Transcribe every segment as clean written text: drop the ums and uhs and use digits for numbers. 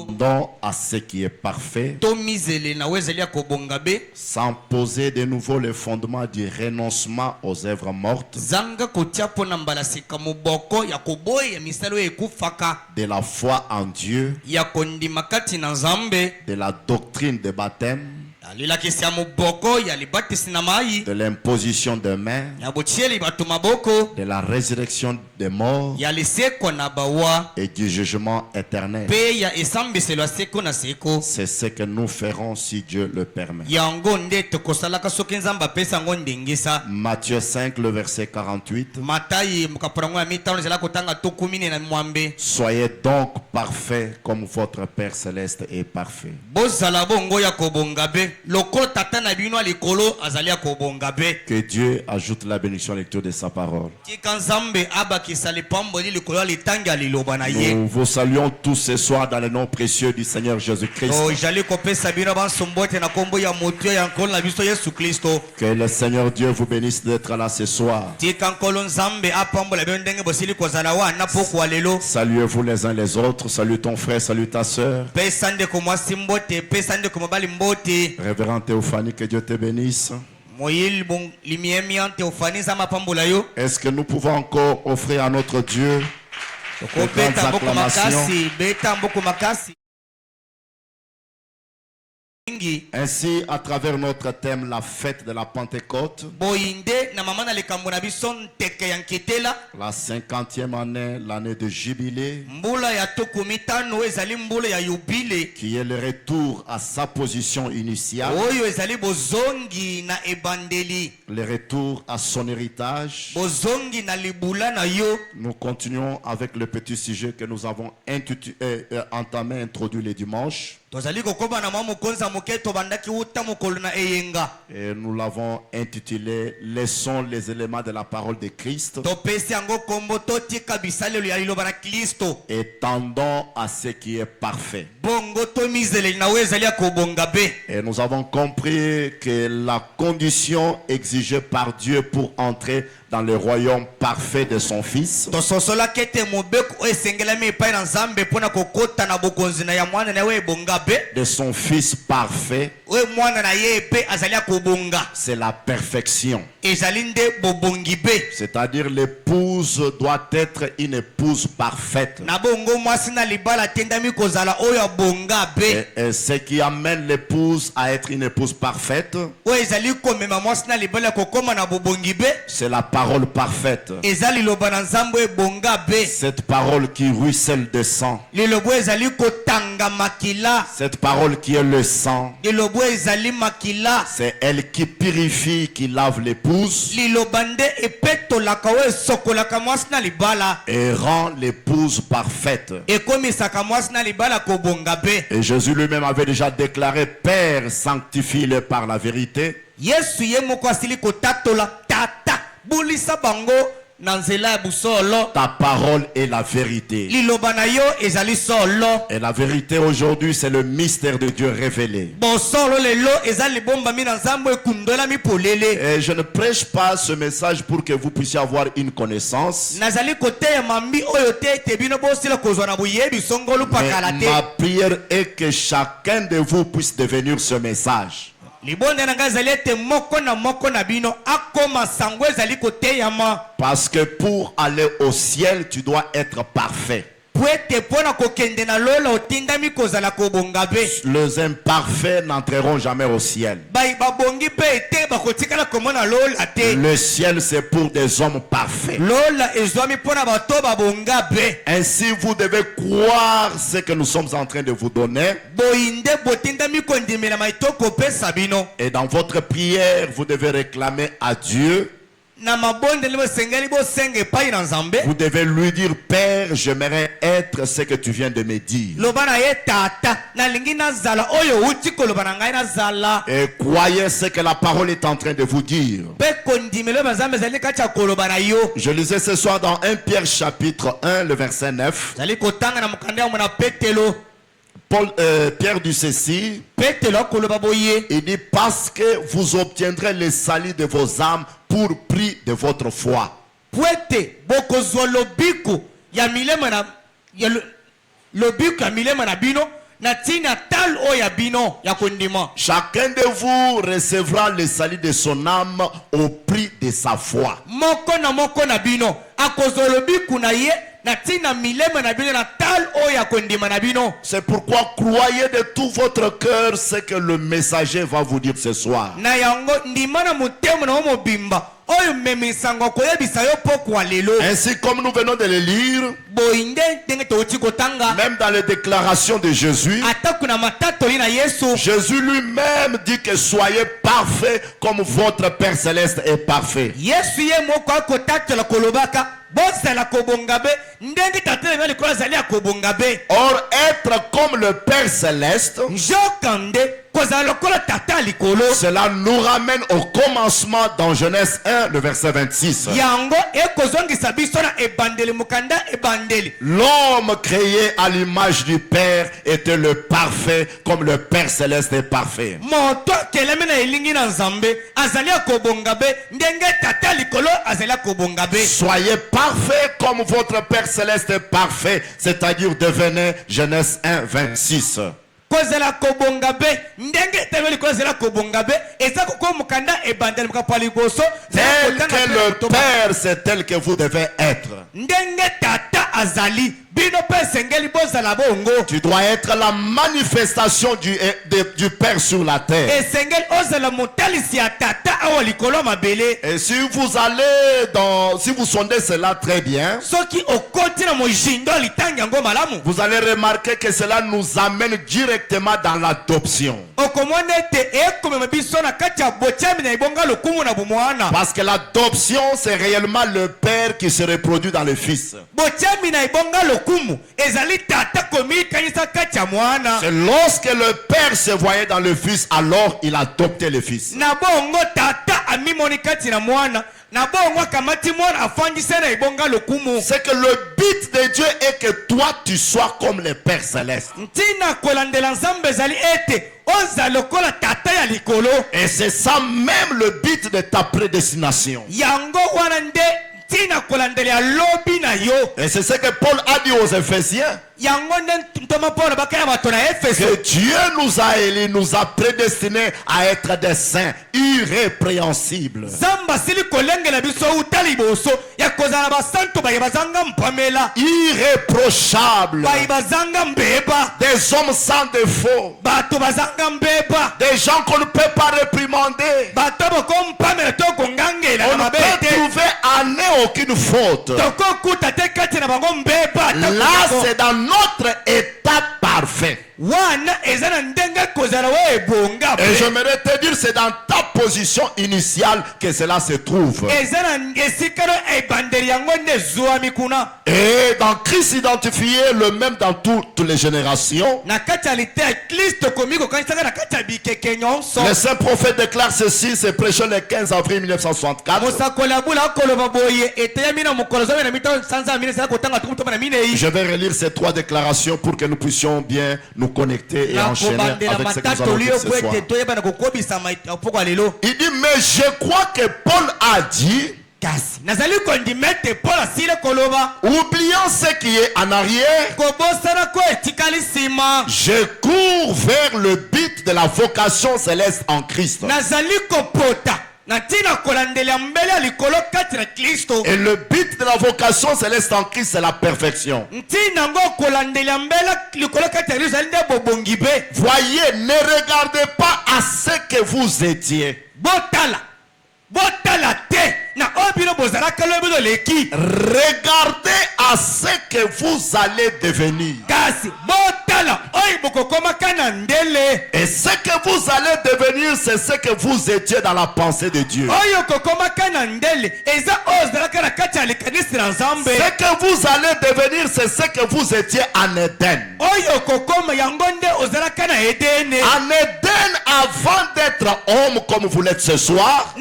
Tendons à ce qui est parfait, sans poser de nouveau le fondement du renoncement aux œuvres mortes, de la foi en Dieu, de la doctrine de baptême, de l'imposition de mains, de la résurrection des morts et du jugement éternel. C'est ce que nous ferons si Dieu le permet. Matthieu 5, le verset 48. Soyez donc parfaits comme votre Père Céleste est parfait. Que Dieu ajoute la bénédiction à la lecture de sa parole. Nous vous saluons tous ce soir dans le nom précieux du Seigneur Jésus-Christ. Que le Seigneur Dieu vous bénisse d'être là ce soir. Saluez-vous les uns les autres. Salut ton frère, salut ta soeur. Révérend Théophanie, que Dieu te bénisse. Est-ce que nous pouvons encore offrir à notre Dieu de grandes acclamations? Ainsi, à travers notre thème, la fête de la Pentecôte, la 50e année, l'année de jubilé, qui est le retour à sa position initiale, le retour à son héritage. Nous continuons avec le petit sujet que nous avons entamé, introduit le dimanche. Et nous l'avons intitulé Laissons les éléments de la parole de Christ et tendons à ce qui est parfait. Et nous avons compris que la condition exigée par Dieu pour entrer dans le royaume parfait de son Fils, de son Fils parfait, c'est la perfection. C'est-à-dire l'épouse doit être une épouse parfaite. Et ce qui amène l'épouse à être une épouse parfaite, c'est la parole parfaite. Cette parole qui ruisselle de sang. Cette parole qui est le sang. C'est elle qui purifie, qui lave l'épouse et rend l'épouse parfaite. Et Jésus lui-même avait déjà déclaré: Père, sanctifie-le par la vérité. Ta parole est la vérité. Et la vérité aujourd'hui, c'est le mystère de Dieu révélé. Et je ne prêche pas ce message pour que vous puissiez avoir une connaissance. Mais ma prière est que chacun de vous puisse devenir ce message. Parce que pour aller au ciel, tu dois être parfait. Les imparfaits n'entreront jamais au ciel. Le ciel, c'est pour des hommes parfaits. Ainsi, vous devez croire ce que nous sommes en train de vous donner. Et dans votre prière, vous devez réclamer à Dieu. Vous devez lui dire: Père, j'aimerais être ce que tu viens de me dire. Et croyez ce que la parole est en train de vous dire. Je lisais ce soir dans 1 Pierre chapitre 1, le verset 9. Pierre dit ceci, il dit: parce que vous obtiendrez le salut de vos âmes pour prix de votre foi. Chacun de vous recevra le salut de son âme au prix de sa foi. C'est pourquoi croyez de tout votre cœur ce que le messager va vous dire ce soir. Ainsi comme nous venons de le lire, même dans les déclarations de Jésus, Jésus lui-même dit que soyez parfaits comme votre Père Céleste est parfait. Or, être comme le Père Céleste, cela nous ramène au commencement dans Genèse 1, le verset 26. L'homme créé à l'image du Père était le parfait comme le Père Céleste est parfait. Soyez parfaits comme votre Père Céleste est parfait, c'est-à-dire devenez Genèse 1, 26. Tel que le Père, c'est tel que vous devez être. Tu dois être la manifestation du Père sur la terre. Et si vous si vous sondez cela très bien, vous allez remarquer que cela nous amène directement dans l'adoption. Parce que l'adoption, c'est réellement le Père qui se reproduit dans le Fils. C'est lorsque le Père se voyait dans le Fils, alors il adoptait le Fils. C'est que le but de Dieu est que toi tu sois comme le Père Céleste. Et c'est ça même le but de ta prédestination. Et c'est ce que Paul a dit aux Éphésiens. Que Dieu nous a élus, nous a prédestinés à être des saints irrépréhensibles. Irréprochables. Des hommes sans défaut. Des gens qu'on ne peut pas réprimander. On ne peut trouver en eux aucune faute. Là, c'est dans notre état parfait. Et j'aimerais te dire, c'est dans ta position initiale que cela se trouve. Et dans Christ identifié, le même dans toutes les générations. Le saint prophète déclare ceci, c'est prêché le 15 avril 1964. Je vais relire ces trois déclarations pour que nous puissions bien nous connecter et enchaîner avec ce que nous allons dire ce soir. Il dit, mais je crois que Paul a dit, oubliant ce qui est en arrière, je cours vers le but de la vocation céleste en Christ. Et le but de la vocation céleste en Christ, c'est la perfection. Voyez, ne regardez pas à ce que vous étiez. Regardez à ce que vous allez devenir. Et ce que vous allez devenir, c'est ce que vous étiez dans la pensée de Dieu. Ce que vous allez devenir, c'est ce que vous étiez en Éden. En Éden, avant d'être homme comme vous l'êtes ce soir,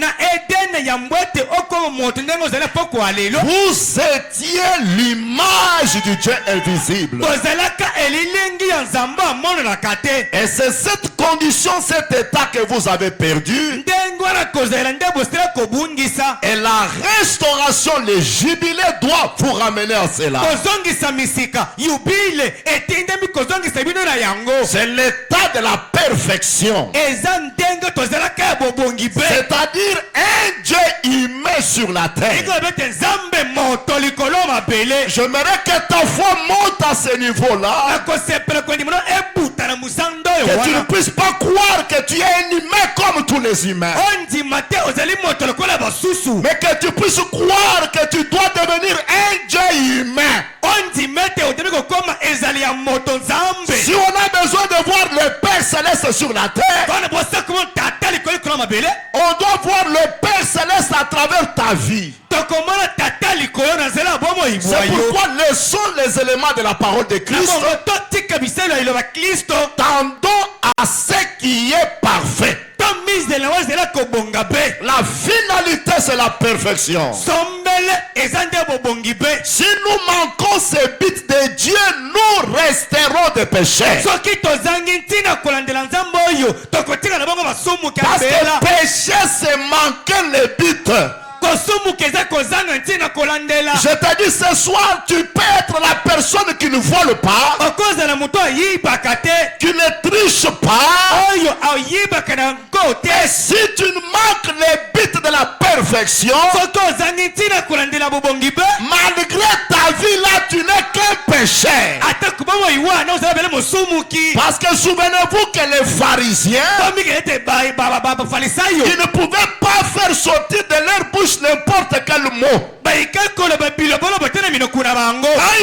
vous étiez l'image du Dieu invisible. Et c'est cette condition, cet état que vous avez perdu, Et la restauration, le jubilé doit vous ramener à cela. C'est l'état de la perfection. C'est-à-dire un Dieu humain sur la terre. J'aimerais que ta foi monte à ce niveau-là. Que tu ne puisses pas croire que tu es un humain comme tous les humains. Mais que tu puisses croire que tu dois devenir un Dieu humain. Si on a besoin de voir le Père Céleste sur la terre, on doit voir le Père Céleste à travers ta vie. C'est pourquoi laissons les éléments de la parole de Christ. Tendons à ce qui est parfait. La finalité, c'est la perfection. Si nous manquons ces buts de Dieu, nous resterons des pécheurs. Parce que péché, c'est manquer les buts. Je te dis ce soir, tu peux être la personne qui ne vole pas, qui ne triche pas. Et si tu manques les buts de la perfection, malgré ta vie là, tu n'es qu'un pécheur. Parce que souvenez-vous que les pharisiens, ils ne pouvaient pas faire sortir de leur bouche n'importe quel mot. Quand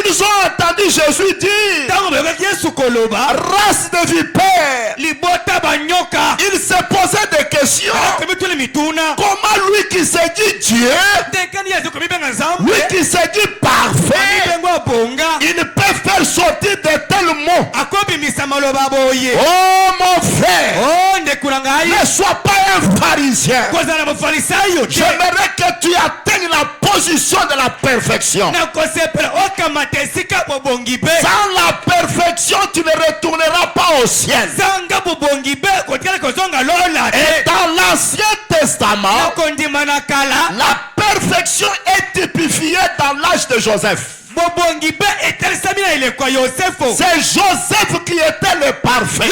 ils ont entendu Jésus dire race de vipères, ils se posaient des questions. Comment lui qui se dit Dieu, lui qui se dit parfait, il ne peut faire sortir de tels mots? Oh mon frère, ne sois pas un pharisien. J'aimerais que tu atteignes la position de la perfection. Sans la perfection, tu ne retourneras pas au ciel. Et dans l'Ancien Testament, la perfection est typifiée dans l'âge de Joseph. C'est Joseph qui était le parfait.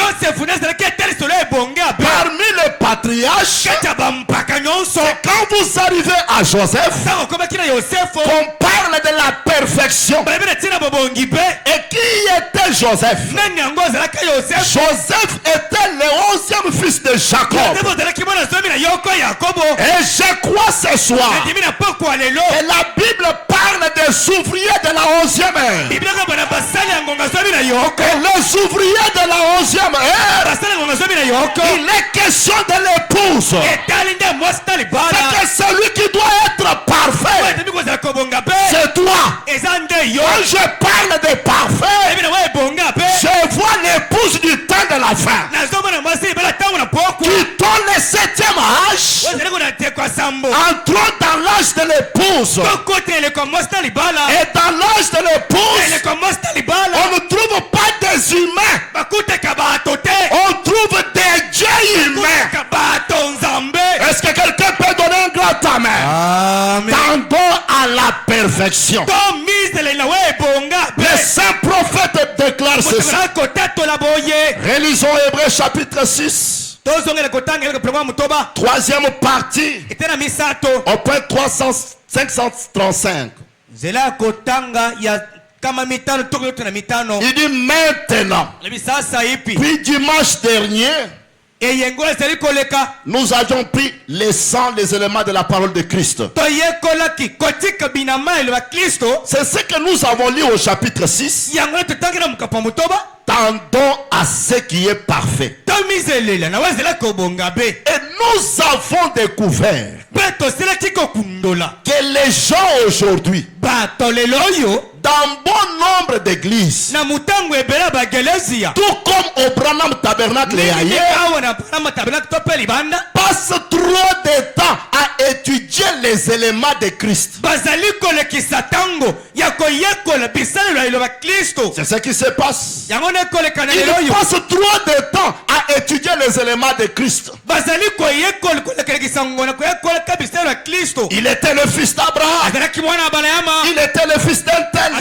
Parmi les patriarches, c'est quand vous arrivez à Joseph qu'on parle de la perfection. Et qui était Joseph? Joseph était le 11e fils de Jacob. Et je crois ce soir que la Bible parle des ouvriers de la 11e heure. Et les ouvriers de la 11e heure, il est question de l'épouse. C'est que celui qui doit être parfait, c'est toi. Quand je parle de parfait, je vois l'épouse du temps de la fin, qui donne le 7e âge, entrons dans l'âge de l'épouse. Et dans l'âge de l'épouse, on ne trouve pas des humains, on trouve des dieux humains. Est-ce que quelqu'un peut donner un grand amen? Tendons à la perfection. Le saint prophète déclare ceci. Relisons Hébreux chapitre 6. Troisième partie, au point 535. Il dit maintenant, puis dimanche dernier, nous avions pris les éléments de la parole de Christ. C'est ce que nous avons lu au chapitre 6. Tendons à ce qui est parfait. Et nous avons découvert que les gens aujourd'hui, dans bon nombre d'églises, tout comme au Branham Tabernacle et ailleurs, passent trop de temps à étudier les éléments de Christ. C'est ce qui se passe. Ils passent trop de temps à étudier les éléments de Christ. Il était le fils d'Abraham. Il était le fils d'un tel.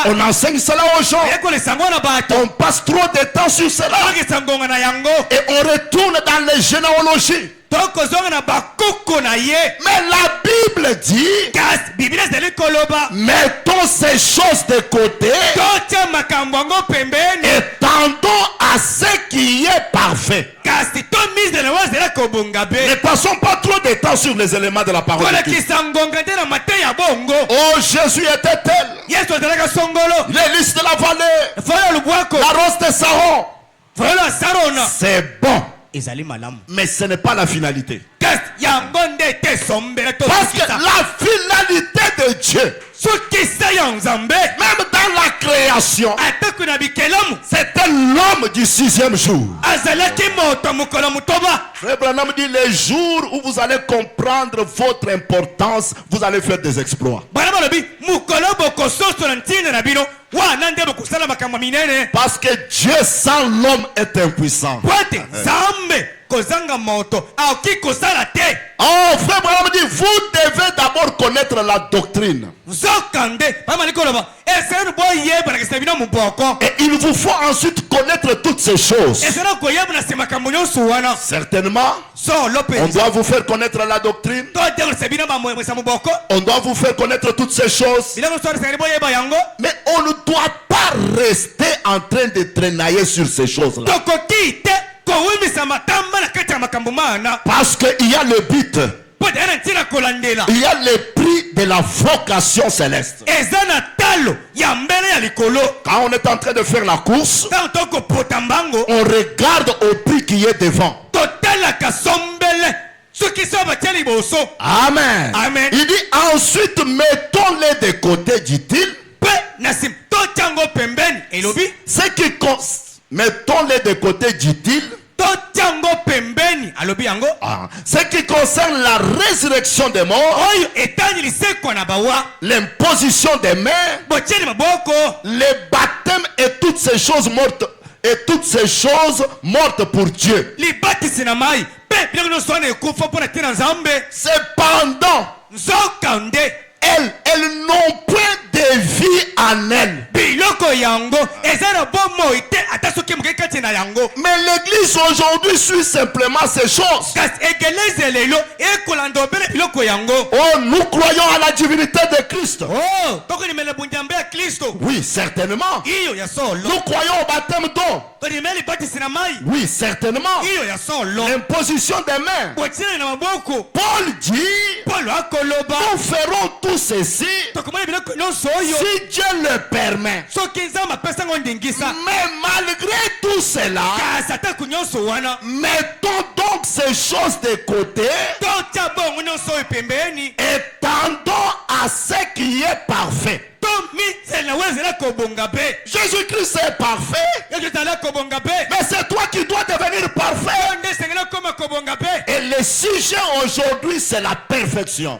On enseigne cela aux gens. On passe trop de temps sur cela. Et on retourne dans les généalogies. Mais la Bible dit, mettons ces choses de côté et tendons à ce qui est parfait. Ne passons pas trop de temps sur les éléments de la parole de Christ. Oh, Jésus était tel. Les lys de la vallée, la rose de Saron. C'est bon. Mais ce n'est pas la finalité. Parce que la finalité de Dieu, même dans la création, c'était l'homme du 6e jour. Frère Branham dit, les jours où vous allez comprendre votre importance, vous allez faire des exploits. Parce que Dieu sans l'homme est impuissant. Oh, frère Branham dit, vous devez d'abord connaître la doctrine. Et il vous faut ensuite connaître toutes ces choses. Certainement, on doit vous faire connaître la doctrine. On doit vous faire connaître toutes ces choses. Mais on ne doit pas rester en train de traînailler sur ces choses-là. Parce qu'il y a le but. Il y a le prix de la vocation céleste. Quand on est en train de faire la course, on regarde au prix qui est devant. Amen. Amen. Il dit ensuite mettons-les de côté, dit-il. Mettons-les de côté, dit-il. Ce qui concerne la résurrection des morts, l'imposition des mains, les baptêmes et toutes ces choses mortes, pour Dieu. Cependant, elles n'ont point de vie en elles. Mais l'église aujourd'hui suit simplement ces choses. Oh, nous croyons à la divinité de Christ. Oui, certainement. Nous croyons au baptême d'eau. Oui, certainement. L'imposition des mains. Paul dit, nous ferons tout ceci si Dieu le permet. Mais malgré tout cela, mettons donc ces choses de côté et tendons à ce qui est parfait. Jésus-Christ est parfait, mais c'est toi qui dois devenir parfait. Et le sujet aujourd'hui, c'est la perfection.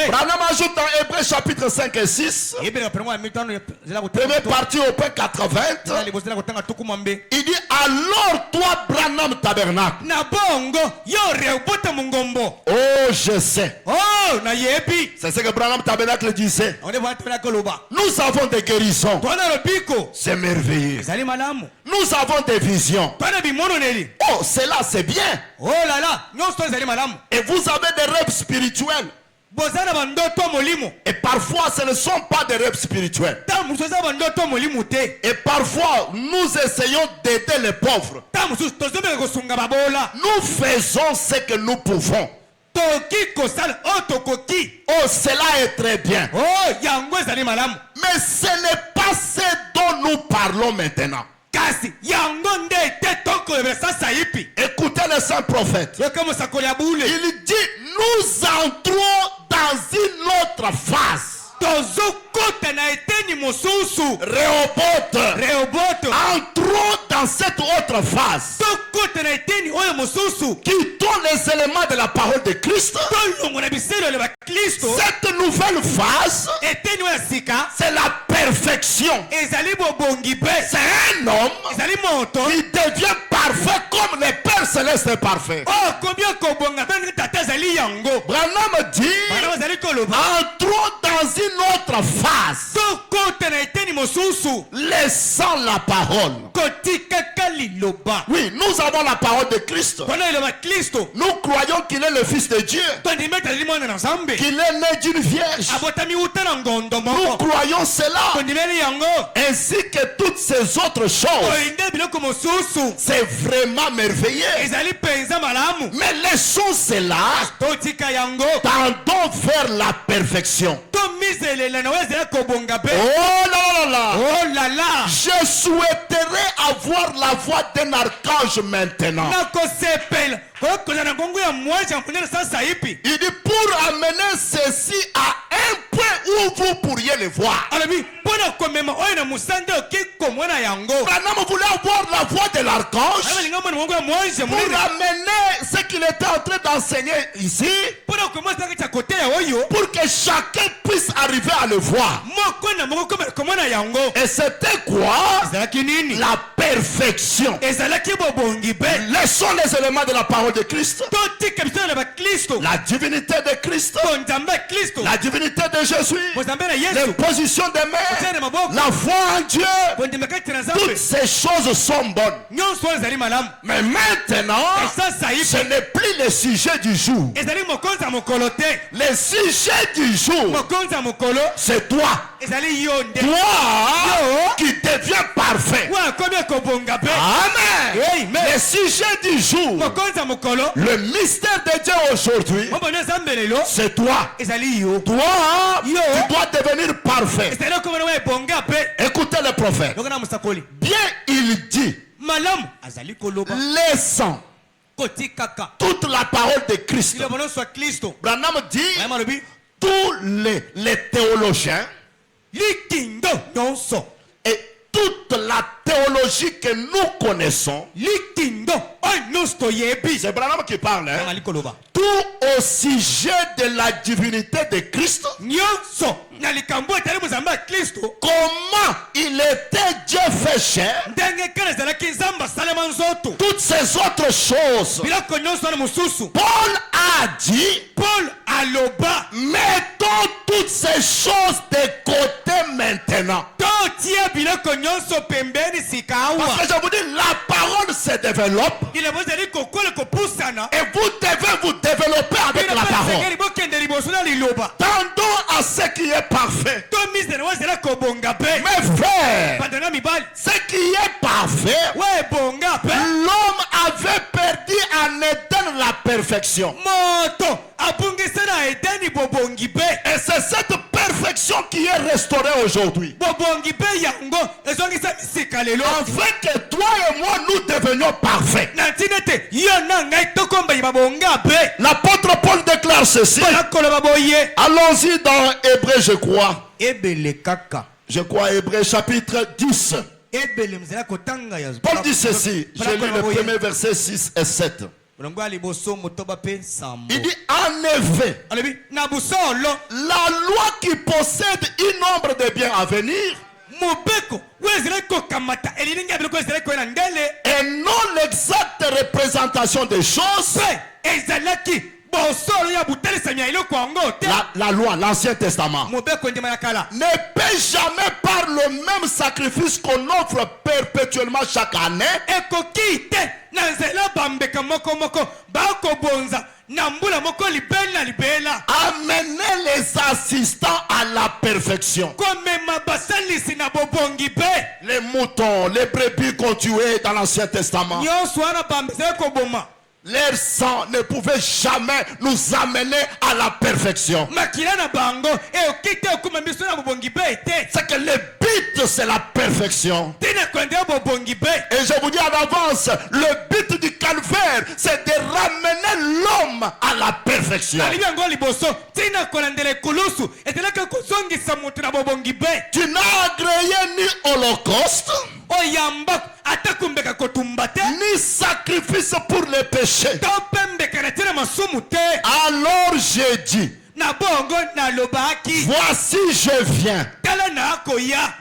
Branham ajoute dans Hébreux chapitre 5 et 6, première partie au point 80, il dit alors toi Branham Tabernacle. Oh, je sais. C'est ce que Branham Tabernacle disait. Nous avons des guérisons. C'est merveilleux. Nous avons des visions. Oh, cela c'est bien. Et vous avez des rêves spirituels. Et parfois ce ne sont pas des rêves spirituels. Et parfois nous essayons d'aider les pauvres. Nous faisons ce que nous pouvons. Oh, cela est très bien. Mais ce n'est pas ce dont nous parlons maintenant. Écoutez le saint prophète. Il dit nous entrons dans une autre phase. Rehoboth entrons dans cette autre phase. Quittons les éléments de la parole de Christ Cette nouvelle phase, c'est la perfection. C'est un homme qui devient parfait comme le Père Céleste est parfait. Branham dit, entrons dans une autre phase, laissant la parole. Oui, nous avons la parole de Christ. Nous croyons qu'il est le Fils de Dieu, qu'il est né d'une vierge. Nous croyons cela, ainsi que toutes ces autres choses. C'est vraiment merveilleux. Mais laissons cela, tendons vers la perfection. Oh là là. Je souhaiterais avoir la voix d'un archange maintenant. Il dit pour amener ceci à un point où vous pourriez le voir. Branham voulait avoir la voix de l'archange pour amener ce qu'il était en train d'enseigner ici, pour que chacun puisse arriver à le voir. Et c'était quoi? La perfection. Laissons les éléments de la parole de Christ. La divinité de Christ. La divinité de Jésus. Les positions des mains. La foi en Dieu. Toutes ces choses sont bonnes. Mais maintenant, ce n'est plus le sujet du jour. Le sujet du jour, c'est toi. Toi qui deviens parfait. Amen. Le sujet du jour, le mystère de Dieu aujourd'hui, c'est toi. Toi, tu dois devenir parfait. Écoutez le prophète. Bien il dit, laissant toute la parole de Christ. Branham dit, tous les théologiens et toute la théologie que nous connaissons, c'est Branham qui parle, hein? Tout au sujet de la divinité de Christ, comment il était Dieu fait chair, toutes ces autres choses. Paul a dit, mettons toutes ces choses de côté maintenant. Parce que je vous dis, la parole se développe et vous devez vous développer avec la parole. Tendons à ce qui est parfait. Mes frères, ce qui est parfait, l'homme avait perdu en Éden la perfection. Et c'est cette perfection qui est restaurée aujourd'hui. Afin que toi et moi nous devenions parfaits. L'apôtre Paul déclare ceci. Allons-y dans Hébreu, je crois. Je crois Hébreu chapitre 10. Paul dit ceci. Je lis le premier verset 6 et 7. Il dit en effet, la loi qui possède une nombre de biens à venir et non l'exacte représentation des choses. La loi, l'Ancien Testament, ne peut jamais par le même sacrifice qu'on offre perpétuellement chaque année amener les assistants à la perfection. Les moutons, les brebis qu'on tuait dans l'Ancien Testament, leur sang ne pouvait jamais nous amener à la perfection. C'est que le but, c'est la perfection. Et je vous dis en avance, le but du calvaire, c'est de ramener l'homme à la perfection. Tu n'as agréé ni holocauste, ni sacrifice pour les péchés. Alors j'ai dit, voici je viens.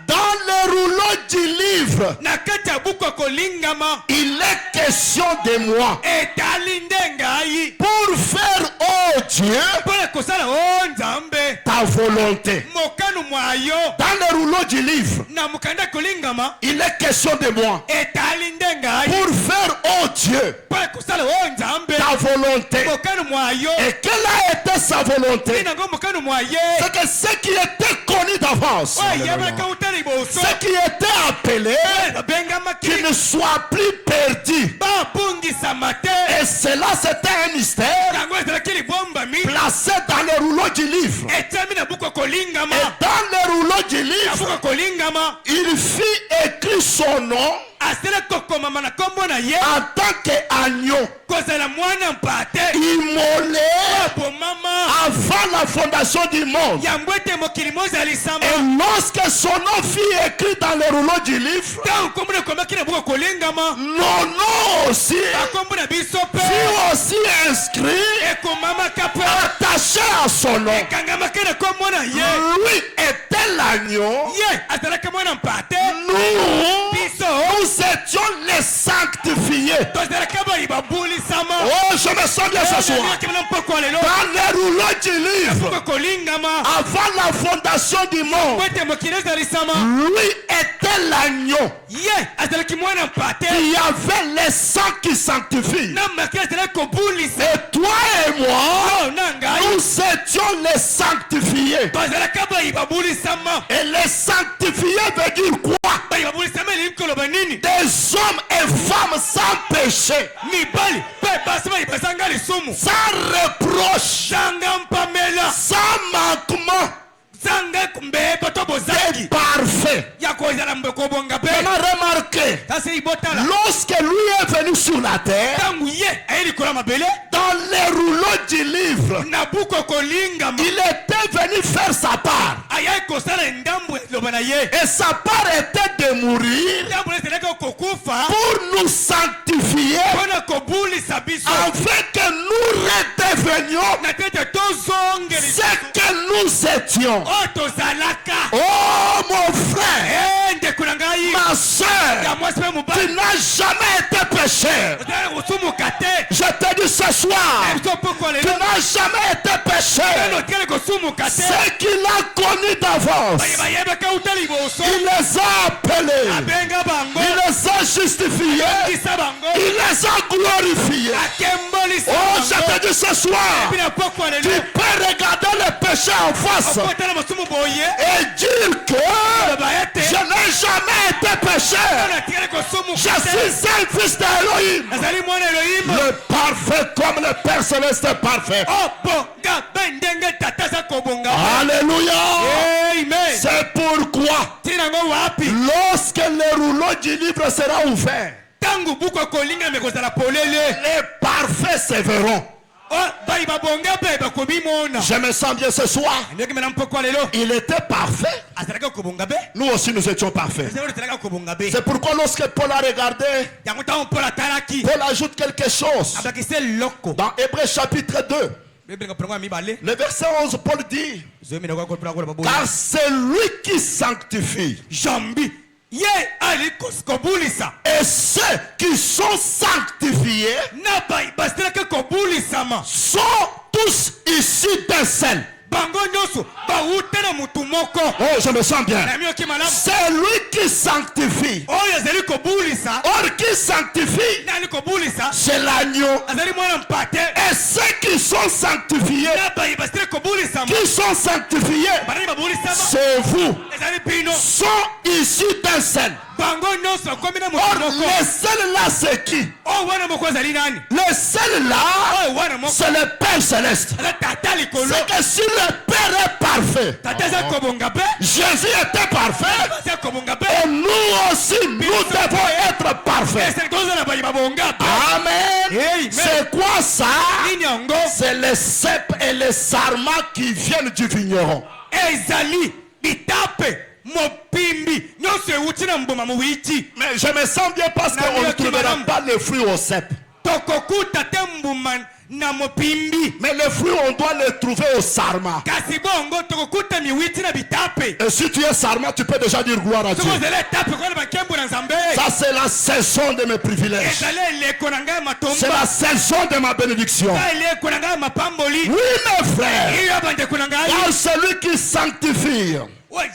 Dans le rouleau du livre, il est question de moi. Pour faire, oh Dieu, ta volonté. Dans le rouleau du livre, il est question de moi. Pour faire, oh Dieu, ta volonté. Et quelle a été sa volonté? C'est que ce qui était connu d'avance, ce qui était appelé, qui ne soit plus perdu. Et cela, c'était un mystère placé dans le rouleau du livre. Et dans le rouleau du livre, il fit écrit son nom en tant qu'agneau immolé avant la fondation du monde. Et lorsque son nom fut écrit dans le rouleau du livre, mon nom aussi fut aussi inscrit, attaché à son nom. Lui était l'agneau. Nous étions les sanctifiés. Oh, je me sens bien ce soir. Dans le rouleau du livre, avant la fondation du monde, lui était l'agneau. Il y avait les sangs qui sanctifient. Et toi et moi, nous étions les sanctifiés. Et les sanctifiés veut dire quoi? Des hommes et femmes sans péché, sans reproche, sans manquement, des parfaits. On a remarqué, lorsque lui est venu sur la terre, dans les rouleaux du livre, il était venu faire sa part. Et sa part était de mourir pour nous sanctifier, afin que nous redevenions ce que nous étions. Oh mon frère, ma soeur, tu n'as jamais été pécheur. Je te dis ce soir, tu n'as jamais été pécheur. Ce qu'il a connu d'avance, il les a appelés, il les a justifiés, il les a glorifiés. Oh, je te dis ce soir, tu peux regarder le péché en face et dire que je n'ai jamais été pécheur. Je suis un fils d'Elohim, le parfait comme le Père Céleste est parfait. Alléluia. C'est pourquoi lorsque le rouleau du livre sera ouvert, les parfaits se verront. Je me sens bien ce soir. Il était parfait. Nous aussi nous étions parfaits. C'est pourquoi lorsque Paul a regardé, Paul ajoute quelque chose. Dans Hébreux chapitre 2, le verset 11, Paul dit: car c'est lui qui sanctifie. Et ceux qui sont sanctifiés sont tous issus d'un seul. Oh, je me sens bien. C'est lui qui sanctifie. Or, qui sanctifie, c'est l'agneau. Et ceux qui sont sanctifiés, c'est vous, sont issus d'un seul. Or, le seul là, c'est qui? Le seul là, c'est le Père Céleste. C'est que si le Père est parfait, Jésus était parfait, et nous aussi, nous devons être parfaits. Amen. C'est quoi ça? C'est les cèpes et les sarments qui viennent du vigneron. Mais je me sens bien parce qu'on ne trouvera pas les fruits au cèpe. Mais le fruit, on doit le trouver au sarma. Et si tu es sarma, tu peux déjà dire gloire à Dieu. Ça, c'est la saison de mes privilèges. C'est la saison de ma bénédiction. Oui, mes frères. Car celui qui sanctifie et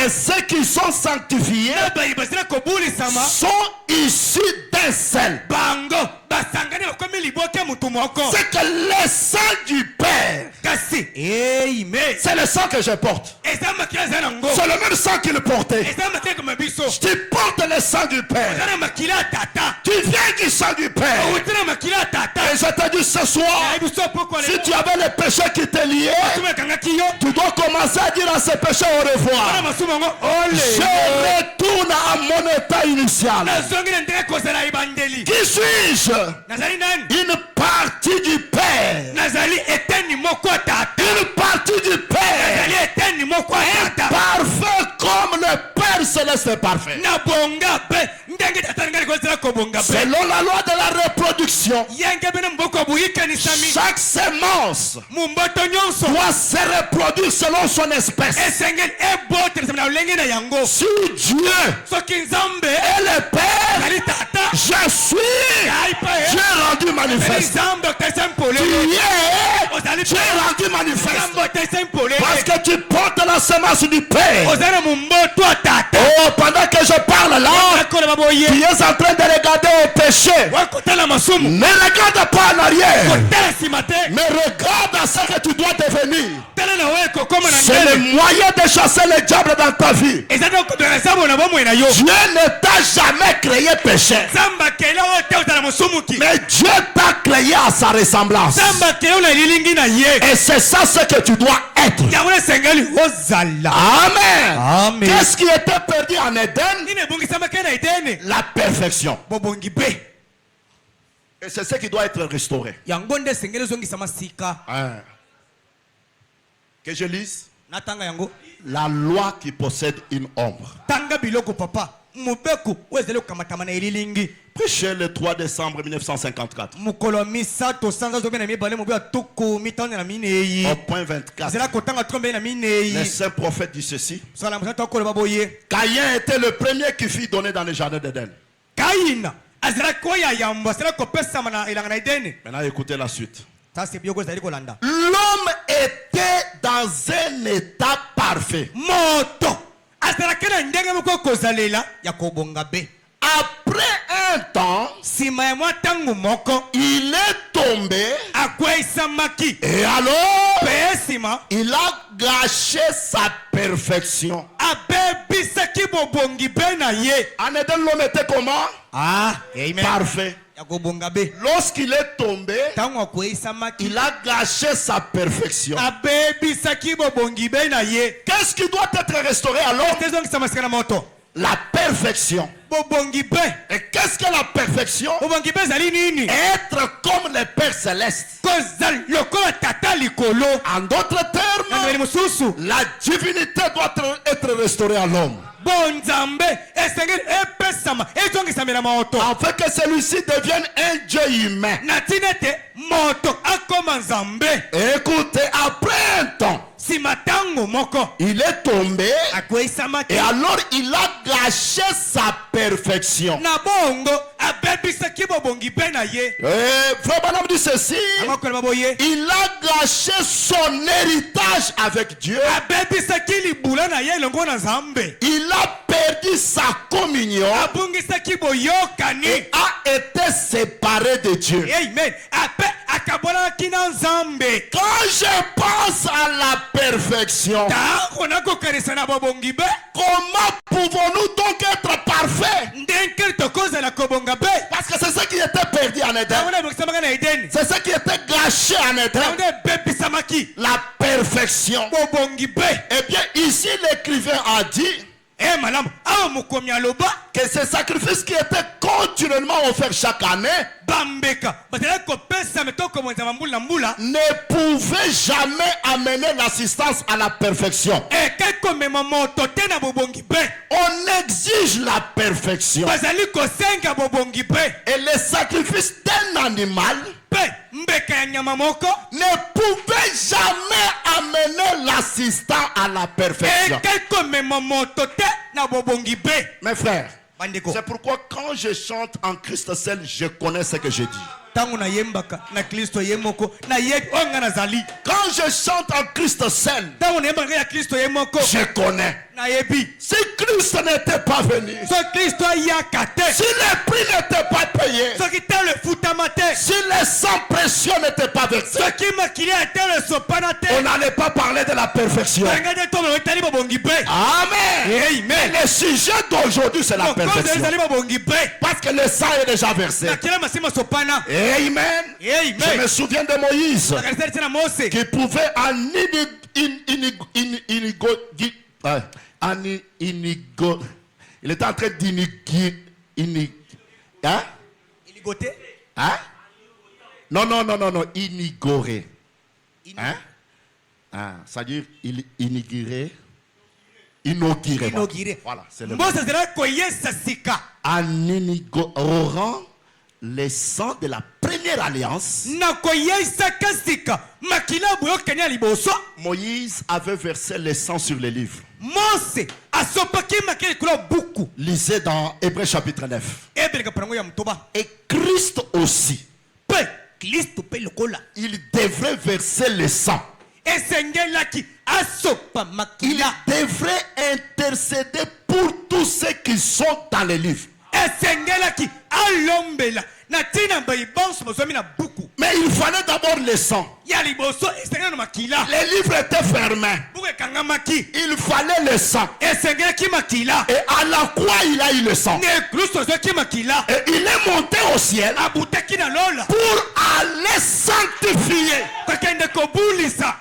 ceux qui sont sanctifiés sont issus d'un seul. C'est que le sang du Père, c'est le sang que je porte. C'est le même sang qu'il portait. Tu portes le sang du Père. Tu viens du sang du Père. Et je te dis ce soir, si tu avais les péchés qui te liaient, tu dois commencer à dire à ces péchés au revoir. Je retourne à mon état initial. Qui suis-je? Une partie du Père. Une partie du Père. Parfait comme le Père céleste est parfait. Selon la loi de la reproduction, chaque sémence doit se reproduire selon son espèce. Si Dieu est le Père, je suis. Dieu est rendu manifeste. Tu es rendu manifeste. Parce que tu portes la semence du Père. Oh, pendant que je parle là, tu es en train de regarder au péché. Ne regarde pas en arrière, mais regarde à ce que tu dois devenir. C'est le moyen de chasser le diable dans ta vie. Dieu ne t'a jamais créé péché, mais Dieu t'a créé à sa ressemblance. Et c'est ça ce que tu dois être. Amen. Amen. Qu'est-ce qui était perdu en Éden? La perfection. Et c'est ce qui doit être restauré. Que je lise. La loi qui possède une ombre. Prêché le 3 décembre 1954. Au point 24. Les saints prophètes disent ceci. Caïn était le premier qui fut donné dans le jardin d'Éden. Maintenant écoutez la suite. L'homme était dans un état parfait. Après un temps, il est tombé. Et alors, il a gâché sa perfection. En Éden, l'homme était comment? Parfait. Lorsqu'il est tombé, il a gâché sa perfection. Qu'est-ce qui doit être restauré alors? La perfection. Et qu'est-ce que la perfection? Être comme le Père Céleste. En d'autres termes, la divinité doit être restaurée à l'homme. Afin que celui-ci devienne un Dieu humain. Écoutez, après un temps, il est tombé et alors il a gâché sa perfection. Frère Branham dit ceci: il a gâché son héritage avec Dieu. Il a perdu sa communion et a été séparé de Dieu. Quand je pense à la perfection, comment pouvons-nous donc être parfaits? Parce que c'est ce qui était perdu en Éden. C'est ce qui était gâché en Éden. La perfection. Eh bien, ici l'écrivain a dit que ces sacrifices qui étaient continuellement offerts chaque année ne pouvaient jamais amener l'assistance à la perfection. On exige la perfection. Et les sacrifices d'un animal ne pouvaient jamais amener l'assistant à la perfection. Mes frères, c'est pourquoi quand je chante en Christ seul, je connais ce que je dis. Quand je chante en Christ seul, je connais. Si Christ n'était pas venu, si les prix n'étaient pas payés, si les sangs précieux n'étaient pas versés, on n'allait pas parler de la perfection. Amen. Et le sujet d'aujourd'hui, c'est la perfection. Parce que le sang est déjà versé. Amen. Je me souviens de Moïse qui pouvait il était en train d'iniguer. Hein? Hein? Non, inigorer. Hein? Ah, ça veut dire inaugurer. Voilà, c'est le mot. En inaugurant les sangs de la première alliance, Moïse avait versé le sang sur les livres. Lisez dans Hébreux chapitre 9. Et Christ aussi, il devrait verser le sang. Il devrait intercéder pour tous ceux qui sont dans les livres. Mais il fallait d'abord le sang. Les livres étaient fermés. Il fallait le sang. Et à la croix, il a eu le sang. Et il est monté au ciel pour aller sanctifier.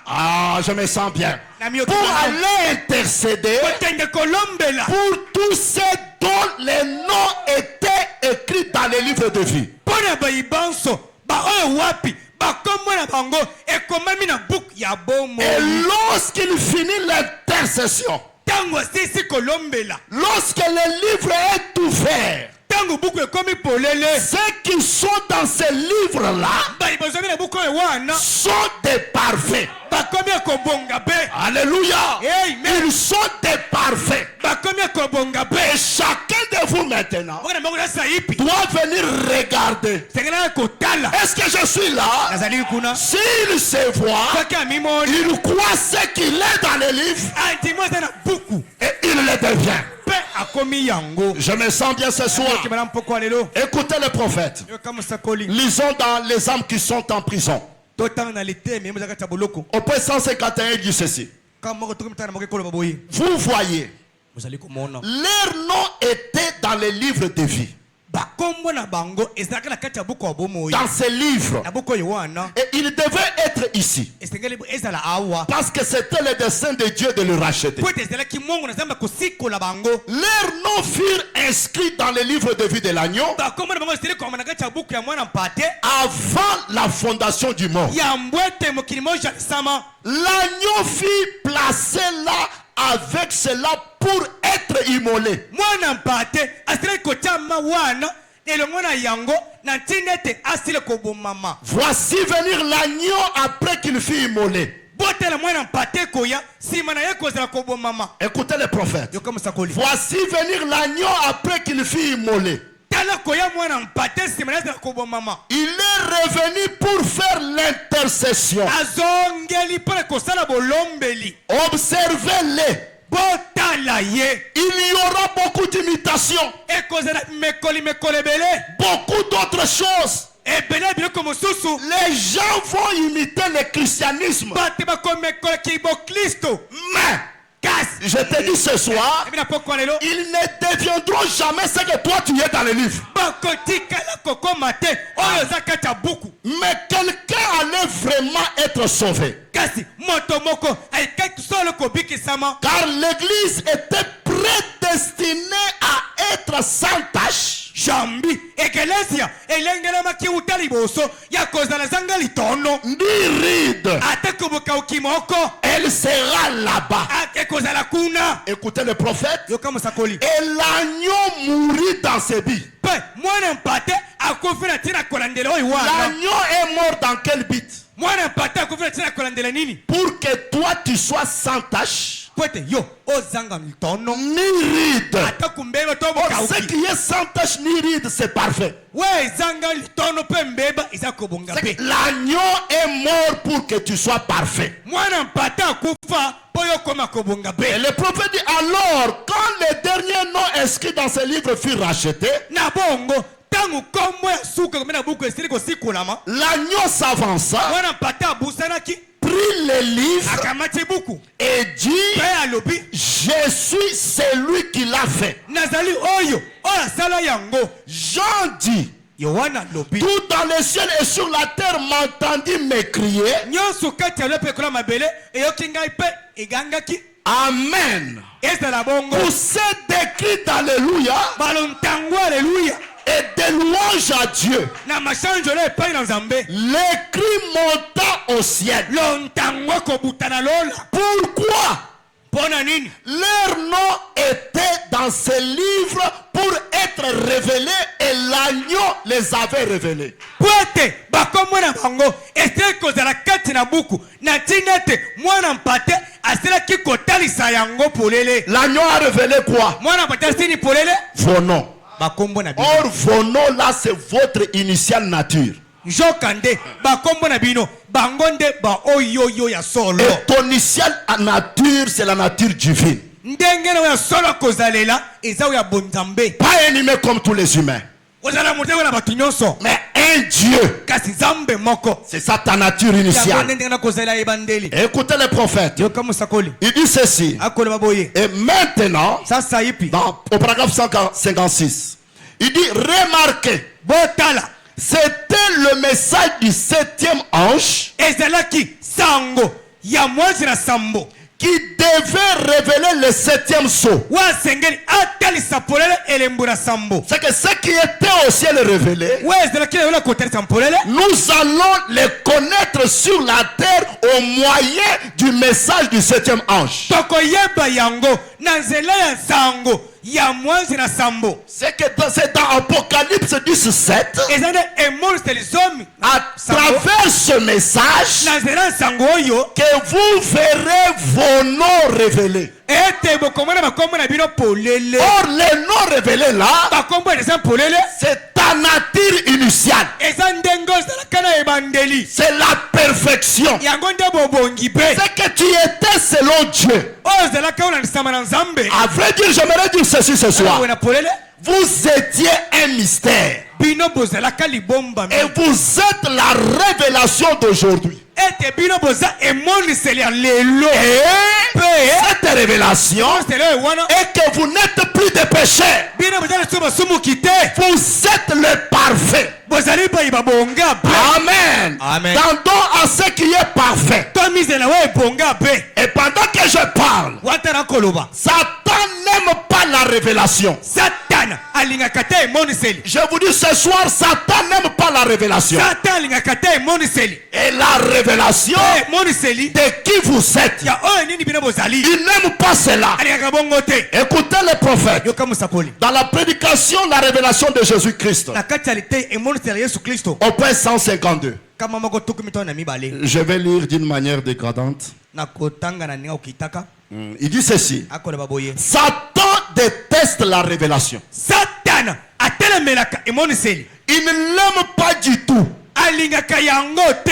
Ah, je me sens bien. Pour aller intercéder pour tous ceux dont les noms étaient écrits dans les livres de vie. Et lorsqu'il finit l'intercession, lorsque le livre est ouvert, ceux qui sont dans ce livre-là sont des parfaits. Alléluia. Ils sont des parfaits. Et chacun de vous maintenant doit venir regarder. Est-ce que je suis là? S'il se voit, il croit ce qu'il est dans les livres et il le devient. Je me sens bien ce soir. Écoutez le prophète. Lisons dans les âmes qui sont en prison. Au point 151, il dit ceci. Vous voyez, leur nom était dans les livres de vie. Dans ces livres. Et il devait être ici. Parce que c'était le dessein de Dieu de le racheter. Leurs noms furent inscrits dans les livres de vie de l'agneau avant la fondation du monde. L'agneau fut placé là avec cela pour être immolé. Voici venir l'agneau après qu'il fut immolé. Écoutez le prophète. Voici venir l'agneau après qu'il fut immolé. Il est revenu pour faire l'intercession. Observez-les. Il y aura beaucoup d'imitations. Beaucoup d'autres choses. Les gens vont imiter le christianisme. Mais je te dis ce soir, ils ne deviendront jamais ce que toi tu es dans les livres. Mais quelqu'un allait vraiment être sauvé. Car l'église était prête prédestiné à être sans tache. Jambi ekelesia elengela makiuta liboso ya kozala zanga litono Ni ride. atakubuka ukimoko Elle sera là-bas. ekozala kuna. Écoutez le prophète. Yoka musakoli. Et l'agneau mourit dans ses billes. Pe mwana mpate akufina tina kolandela oiwana. L'agneau est mort dans quel but? Mwana mpate akufina tina kolandela nini? Pour que toi tu sois sans tache. Pwete yo ozanga litono Ni ride. atakumbeba tobo Or, kauki. ce qui est sans tache ni ride, c'est parfait. We zanga litono pe mbeba izakobonga pe. L'agneau est mort pour que tu sois parfait. Mwana mpate akufa poyo koma kobonga pe. Et le prophète dit alors, quand les derniers noms inscrits dans ce livre furent rachetés, Na bongo tangu komo ya suka komena buku esili kosikulama. l'agneau s'avança, Mwana mpate abusanaki prit le livre akamati buku et dit, pe alobi je suis celui qui l'a fait. nazali oyo oya sala yango. Jean dit, Yohana lobi tout dans le ciel et sur la terre m'entendit m'écrier, nyonso kati ya lope kola mabele eyoki ngai pe egangaki Amen. ezala bongo Pour cette décrite, alléluia, balontango aleluya et des louanges à Dieu. na mashanjolo epai na nzambe Les cris montant au ciel. lontango kobutana lola. Pourquoi? Mpona nini? Leur nom était dans ce livre pour être révélé et l'agneau les avait révélés. Po ete bakombo na bango esili kozala kati na buku na ntina ete mwana mpate asilaki kotalisa yango polele. L'agneau a révélé quoi? Mwana mpate asili polele Vos noms. bakombo na bino. Or, vos noms là, c'est votre initiale nature. Nzokande bakombo na bino bango nde ba oyoyo ya solo. Et ton initiale nature, c'est la nature divine. Ndenge na ya solo kozalela eza ya bonzambe. Pas un humain comme tous les humains. Kozala mutego na batu nyonso. Mais un Dieu. Kasi zambe moko. C'est ça ta nature initiale. Ndenge na kozala ebandeli. Écoutez le prophète. Yoka musakoli. Il dit ceci. Akole baboye. Et maintenant, Sasa yipi. au paragraphe 156, il dit remarquez, Botala. c'était le message du 7e ange Ezalaki sango ya mwanzi na sambo. qui devait révéler le 7e sceau. Wa sengeli atalisa polele elembu na sambo. C'est que ce qui était au ciel révélé, Wa ezalaki na kotalisa polele. nous allons les connaître sur la terre au moyen du message du 7e ange. Toko yeba yango na nzela ya sango ya mwanzi na sambo. C'est dans Apocalypse 17, Ezane emolu selizomi. à travers ce message, Na nzela sango oyo. que vous verrez vos noms révélés. Ete bokomona bakombo na bino polele. Or, les noms révélés là, Bakombo eza polele. c'est ta nature initiale. Eza ndengo ezalaka na ebandeli. C'est la perfection. Yango nde bobongi pe. C'est que tu étais selon Dieu. Oyo ezalaka ona lisama na nzambe. À vrai dire, j'aimerais dire ceci ce soir. Awe na polele. Vous étiez un mystère. Bino bozalaka libomba. Et vous êtes la révélation d'aujourd'hui. Ete bino boza emoniseli ya lelo. Et cette révélation Sele wana. est que vous n'êtes plus des pécheurs. Bino bozali so basumuki te. Vous êtes le parfait. Bozali bayi babonga pe. Amen. Amen. Tendons à ce qui est parfait. To mizela wa ebonga pe. Et pendant que je parle, Watara koloba. Satan n'aime pas la révélation. Satana alingaka te emoniseli. Je vous dis ce soir, Satan n'aime pas la révélation. Satana alingaka te emoniseli. Et la révélation Emoniseli. de qui vous êtes, Ya oyo nini bino bozali. il n'aime pas cela. Alingaka bongo te. Écoutez le prophète. Yoka musakoli. Dans la prédication, la révélation de Jésus-Christ, Na kati ya lite emoniseli ya Yesu Kristo. au point 152. Kama moko tukumi to na mibale. Je vais lire d'une manière dégradante. Na kotanga na ninga ukitaka. Il dit ceci. Akole baboye. Satan déteste la révélation. Satana atelemelaka emoniseli. Il ne l'aime pas du tout. Alingaka yango te.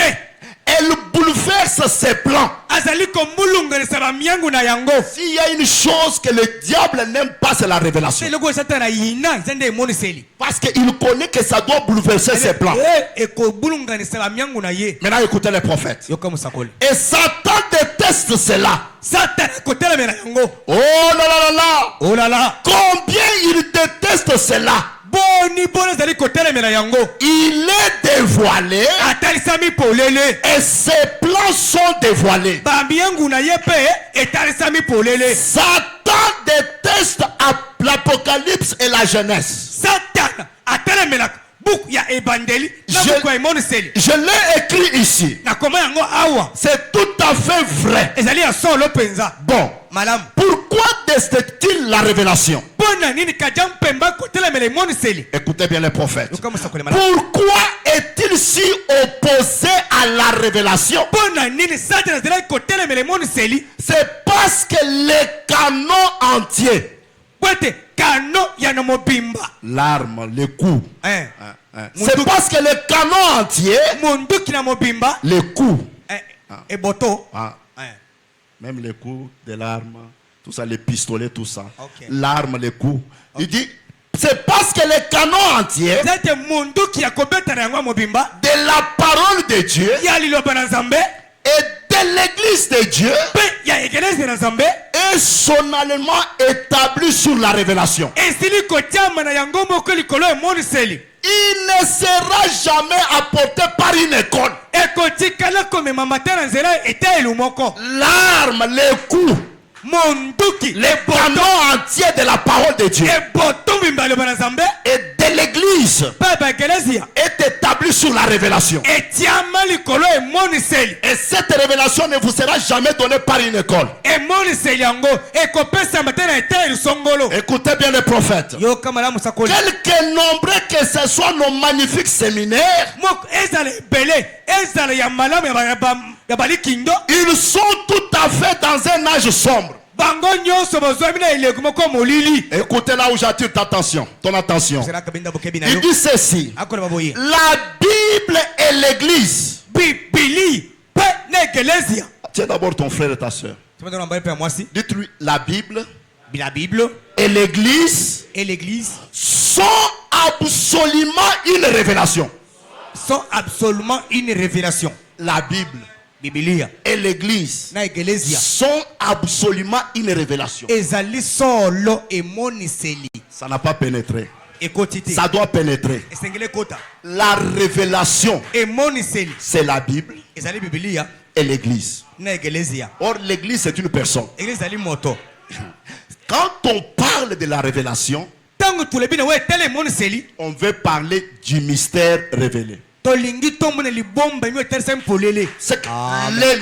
Elle bouleverse ses plans. Azali kombulunganisa bamiangu na yango. S'il y a une chose que le diable n'aime pas, c'est la révélation. Seloko Satana yina izende emoniseli. Parce qu'il connaît que ça doit bouleverser ses plans. Ekobulunganisa bamiangu na ye. Maintenant, écoutez les prophètes. Yoka musakoli. Et Satan déteste cela. Satana kotelemela yango. Oh là là là là. Oh là là. Combien il déteste cela. Boye Il est dévoilé et ses plans sont dévoilés. Satan déteste l'Apocalypse et la Genèse. Je l'ai écrit ici. C'est tout à fait vrai. Bon, pourquoi déteste-t-il la révélation? Écoutez bien les prophètes. Pourquoi est-il si opposé à la révélation? C'est parce que les canons entiers, l'arme, le coup, c'est parce que les canons entiers, les coups, même les coups de l'arme, tout ça, les pistolets, tout ça, l'arme, les coups. Il dit, c'est parce que les canons entiers de la parole de Dieu et de l'église de Dieu est sonalement établi sur la révélation. Il ne sera jamais apporté par une école. L'arme, les coups, les canons entiers de la parole de Dieu et de l'église est établi sur la révélation. Et cette révélation ne vous sera jamais donnée par une école. Écoutez bien les prophètes. Quelque nombreux que ce soit nos magnifiques séminaires, ils sont tout à fait dans un âge sombre. Écoutez là où j'attire ton attention. Il dit ceci: la Bible et l'église. Tiens d'abord ton frère et ta soeur. Dites-lui, la Bible et l'église sont absolument une révélation. La Bible et l'église sont absolument une révélation. Ça n'a pas pénétré. Ça doit pénétrer. La révélation, c'est la Bible et l'église. Or, l'église, c'est une personne. Quand on parle de la révélation, on veut parler du mystère révélé. C'est le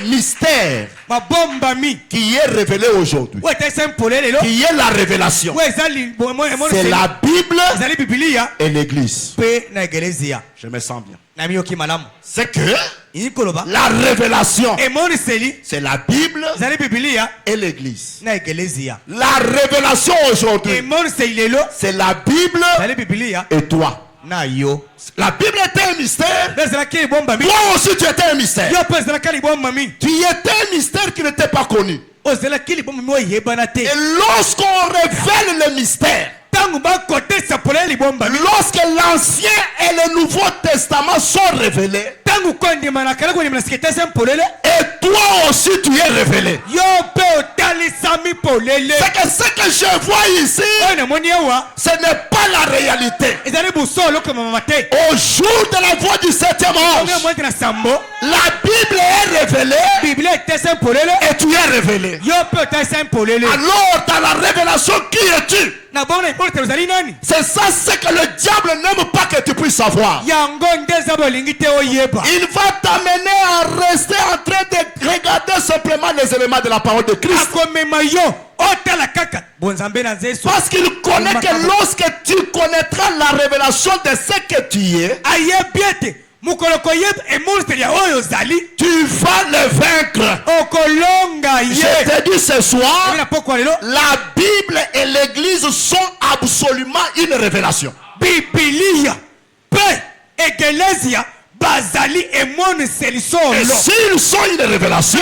mystère qui est révélé aujourd'hui, qui est la révélation. C'est la Bible et l'église. Je me sens bien. C'est que la révélation, c'est la Bible et l'église. La révélation aujourd'hui, c'est la Bible et toi. La Bible était un mystère. Toi aussi tu étais un mystère. Tu étais un mystère qui n'était pas connu. Et lorsqu'on révèle le mystère, lorsque l'Ancien et le Nouveau Testament sont révélés, et toi aussi tu es révélé. C'est que ce que je vois ici, ce n'est pas la réalité. Au jour de la voix du 7e ange, la Bible est révélée et tu es révélé. Alors dans la révélation, qui es-tu? C'est ça ce que le diable n'aime pas que tu puisses savoir. Il va t'amener à rester en train de regarder simplement les éléments de la parole de Christ. Parce qu'il connaît que lorsque tu connaîtras la révélation de ce que tu es, tu vas le vaincre. Je te dis ce soir, la Bible et l'église sont absolument une révélation. Et s'ils sont une révélation,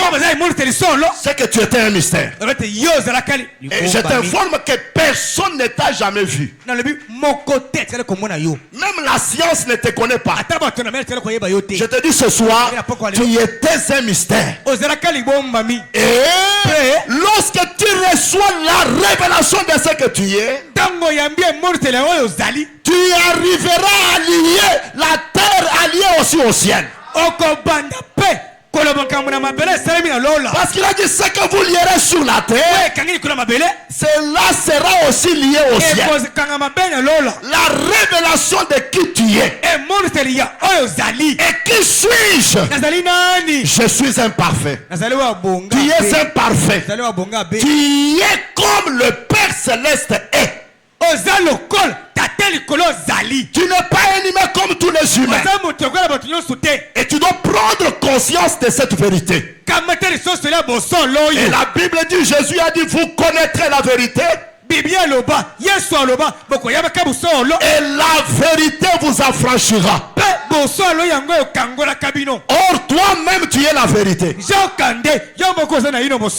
c'est que tu étais un mystère. Et je t'informe que personne ne t'a jamais vu. Même la science ne te connaît pas. Je te dis ce soir, tu étais un mystère. Et lorsque tu reçois la révélation de ce que tu es, tu arriveras à lier la terre, à lier aussi au ciel. Parce qu'il a dit ce que vous lierez sur la terre, cela sera aussi lié au ciel. La révélation de qui tu es. Et qui suis-je? Je suis imparfait. Tu es imparfait. Tu es comme le Père Céleste est. Tu n'es pas un humain comme tous les humains. Et tu dois prendre conscience de cette vérité. Et la Bible dit, Jésus a dit, vous connaîtrez la vérité. Et la vérité vous affranchira. Or toi-même tu es la vérité.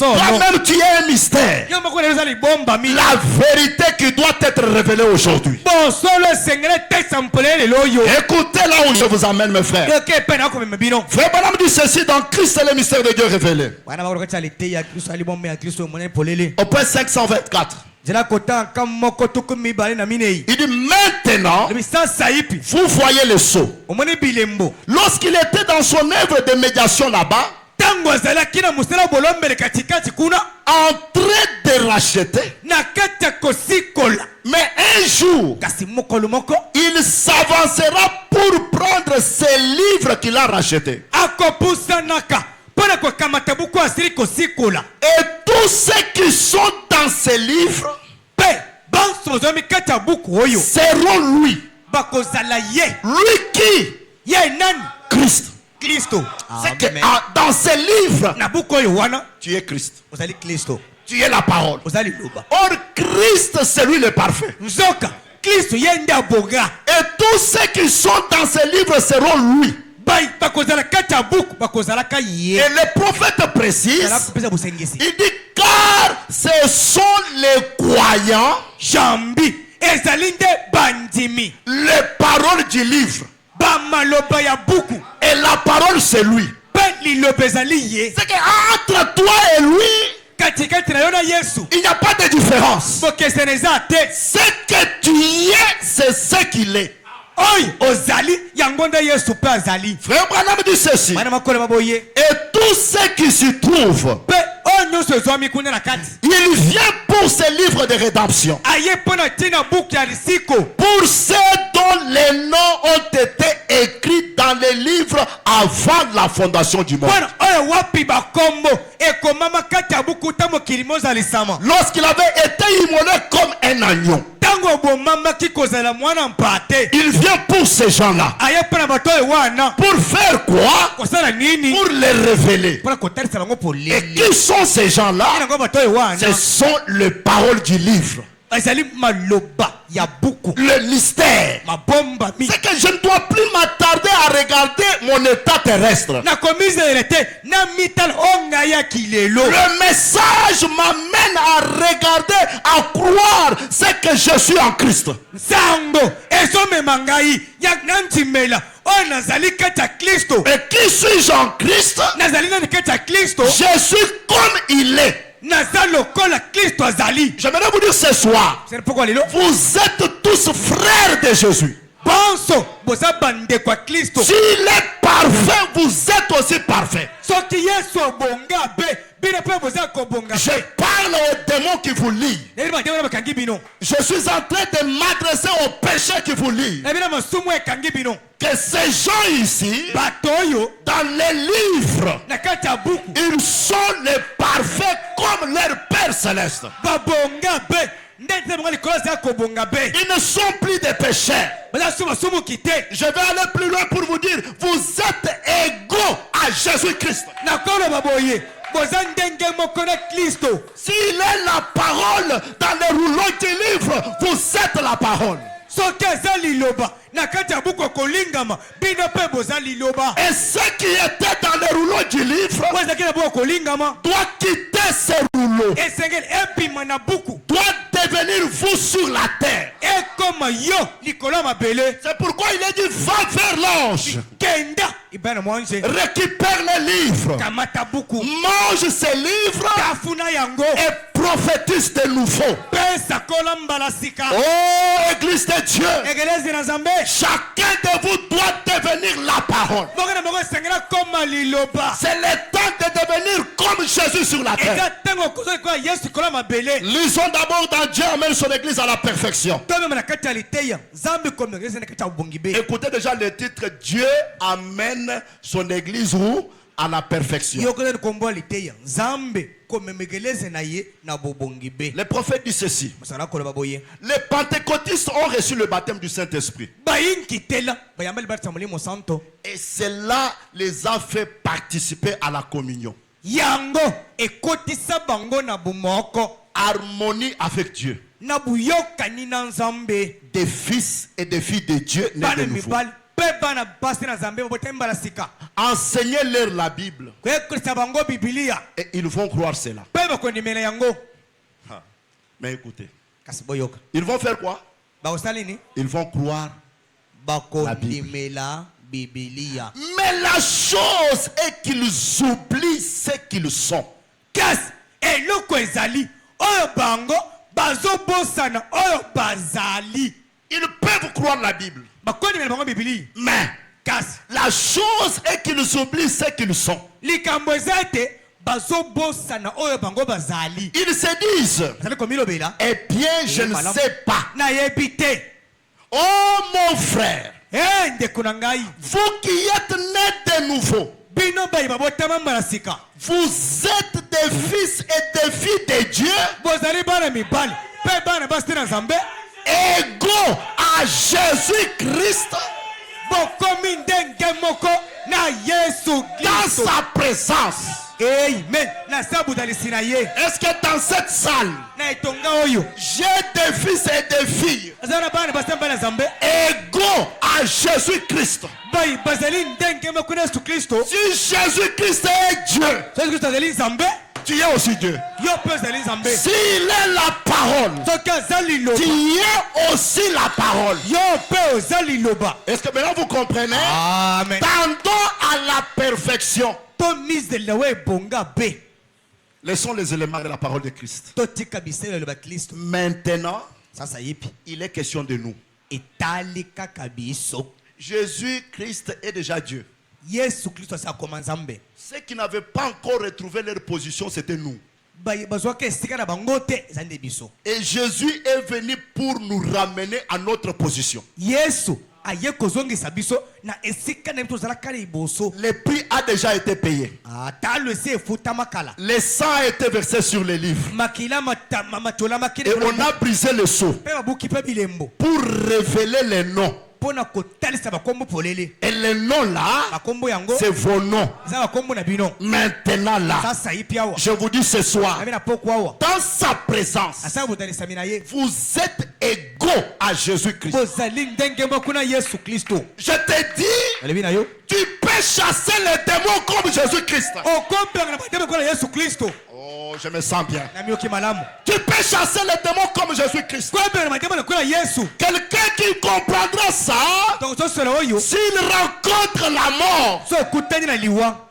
Toi-même tu es un mystère. La vérité qui doit être révélée aujourd'hui. Écoutez là où je vous amène mes frères. Frère Branham dit ceci: dans Christ c'est le mystère de Dieu révélé. Au point 524. Il dit maintenant, vous voyez le sceau. Lorsqu'il était dans son œuvre de médiation là-bas, en train de racheter, mais un jour, il s'avancera pour prendre ces livres qu'il a rachetés. Et tous ceux qui sont dans ces livres seront lui. Lui qui? Christ. C'est que dans ces livres, tu es Christ. Tu es la parole. Or Christ c'est lui le parfait. Et tous ceux qui sont dans ces livres seront lui. Et le prophète précise, il dit car ce sont les croyants, les paroles du livre, et la parole c'est lui. C'est qu'entre toi et lui, il n'y a pas de différence. Ce que tu es, c'est ce qu'il est. Frère Branham dit ceci: et tous ceux qui s'y trouvent, il vient pour ces livres de rédemption, pour ceux dont les noms ont été écrits dans les livres avant la fondation du monde. Lorsqu'il avait été immolé comme un agneau, il vient pour ces gens-là. Pour faire quoi? Pour les révéler. Et qui sont ces gens-là? Ce sont les paroles du livre. Le mystère. C'est que je ne dois plus m'attarder à regarder mon état terrestre. Le message m'amène à regarder, à croire ce que je suis en Christ. Et qui suis-je en Christ? Je suis comme il est. J'aimerais vous dire ce soir, vous êtes tous frères de Jésus. S'il est parfait, vous êtes aussi parfait. Je parle aux démons qui vous lient. Je suis en train de m'adresser aux péchés qui vous lient. Que ces gens ici, dans les livres, ils sont les parfaits comme leur Père Céleste. Ils ne sont plus des pécheurs. Je vais aller plus loin pour vous dire, vous êtes égaux à Jésus-Christ. S'il est la parole dans les rouleaux du livre, vous êtes la parole. Et ce qui était dans les rouleaux du livre doit quitter ces rouleaux, doit devenir vous sur la terre. C'est pourquoi il a dit va vers l'ange. Récupère les livres. Mange ces livres et prophétise de nouveau. Oh, Église de Dieu. Chacun de vous doit devenir la parole. C'est le temps de devenir comme Jésus sur la terre. Lisons d'abord dans Dieu amène son église à la perfection. Écoutez déjà le titre, Dieu amène son église où? À la perfection. Le prophète dit ceci. Les pentecôtistes ont reçu le baptême du Saint-Esprit. Et cela les a fait participer à la communion. Harmonie avec Dieu. Des fils et des filles de Dieu nés de nouveau. Enseignez-leur la Bible. Et ils vont croire cela. Mais écoutez. Ils vont faire quoi? Ils vont croire la Bible. Mais la chose est qu'ils oublient ce qu'ils sont. Ils peuvent croire la Bible. Mais la chose est qu'ils oublient ce qu'ils sont. Ils se disent, eh bien je ne sais pas. Oh mon frère, vous qui êtes nés de nouveau, vous êtes des fils et des filles de Dieu, égaux à Jésus-Christ, dans sa présence. Amen. Est-ce que dans cette salle, j'ai des fils et des filles égaux à Jésus-Christ? Si Jésus-Christ est Dieu, tu es aussi Dieu. S'il est la parole, tu es aussi la parole. Est-ce que maintenant vous comprenez? Amen. Tendons à la perfection. Laissons les éléments de la parole de Christ. Maintenant, il est question de nous. Jésus-Christ est déjà Dieu. Ceux qui n'avaient pas encore retrouvé leur position, c'était nous. Et Jésus est venu pour nous ramener à notre position. Le prix a déjà été payé. Le sang a été versé sur les livres. Et on a brisé le sceau pour révéler les noms. Et les noms là, c'est vos noms. Maintenant là, je vous dis ce soir, dans sa présence, vous êtes égaux à Jésus-Christ. Je te dis, tu peux chasser les démons comme Jésus-Christ. Oh, je me sens bien. Tu peux chasser les démons comme Jésus-Christ. Quelqu'un qui comprendra ça, s'il rencontre la mort.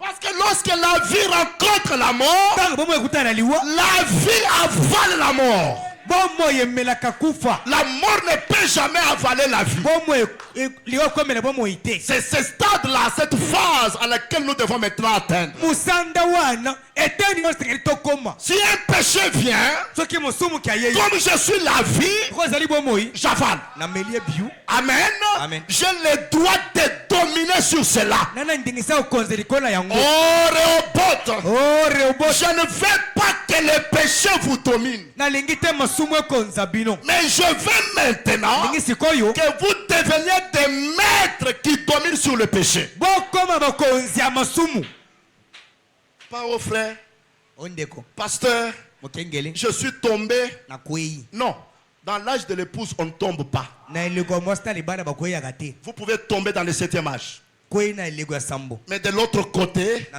Parce que lorsque la vie rencontre la mort, la vie avale la mort. La mort ne peut jamais avaler la vie. C'est ce stade-là, cette phase à laquelle nous devons maintenant atteindre. Si un péché vient, comme je suis la vie, j'avale. Amen. J'ai le droit de dominer sur cela. Oh Rehoboth, je ne veux pas que le péché vous domine. Mais je veux maintenant que vous deveniez des maîtres qui dominent sur le péché. Pas au frère, pasteur, je suis tombé. Non, dans l'âge de l'épouse, on ne tombe pas. Vous pouvez tomber dans le 7e âge. Mais de l'autre côté,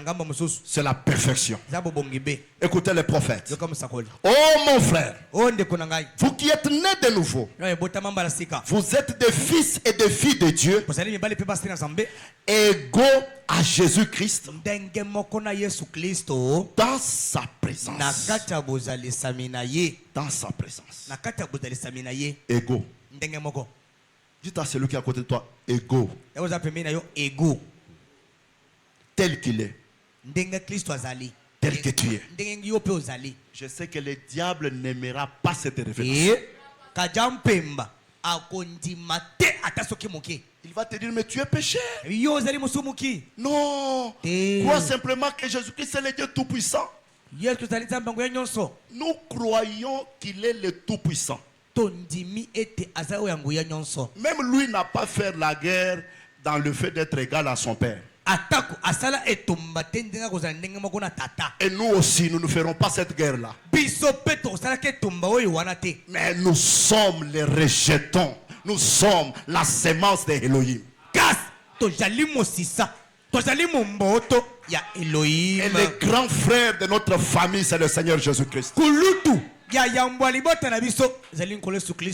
c'est la perfection. Écoutez les prophètes. Oh mon frère, vous qui êtes nés de nouveau, vous êtes des fils et des filles de Dieu, égaux à Jésus-Christ dans sa présence. Dans sa présence. Égaux. Dites à celui qui est à côté de toi, égaux. Tel qu'il est. Tel que tu es. Je sais que le diable n'aimera pas cette révélation. Il va te dire, mais tu es pécheur. Non. Crois simplement que Jésus-Christ est le Dieu Tout-Puissant. Nous croyons qu'il est le Tout-Puissant. Même lui n'a pas fait la guerre dans le fait d'être égal à son père. Et nous aussi, nous ne ferons pas cette guerre-là. Mais nous sommes les rejetons. Nous sommes la sémence de Elohim. Et le grand frère de notre famille, c'est le Seigneur Jésus-Christ.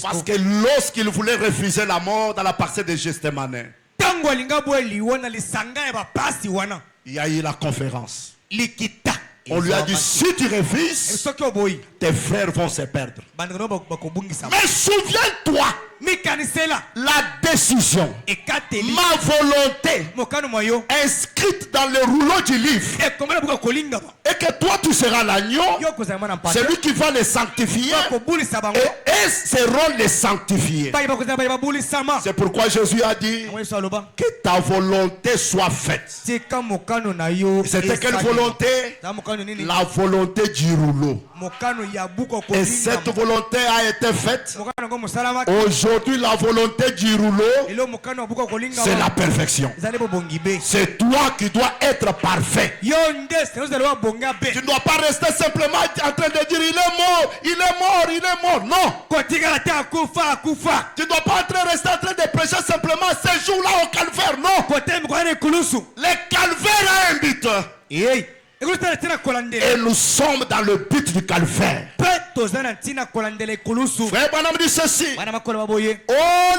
Parce que lorsqu'il voulait refuser la mort dans la parcelle de Gethsémani, il y a eu la conférence. On lui a dit, si tu refuses, tes frères vont se perdre. Mais souviens-toi, la décision, ma volonté inscrite dans le rouleau du livre, et que toi tu seras l'agneau, celui qui va les sanctifier, et eux seront les sanctifiés. C'est pourquoi Jésus a dit que ta volonté soit faite. C'était quelle volonté? La volonté du rouleau. Et cette volonté a été faite. Aujourd'hui, la volonté du rouleau, c'est la perfection. C'est toi qui dois être parfait. Tu ne dois pas rester simplement en train de dire il est mort, il est mort, il est mort. Non. Tu ne dois pas rester en train de prêcher simplement ce jour-là au calvaire. Non. Le calvaire a un but. Et nous sommes dans le but du calvaire. Frère Branham dit ceci. Oh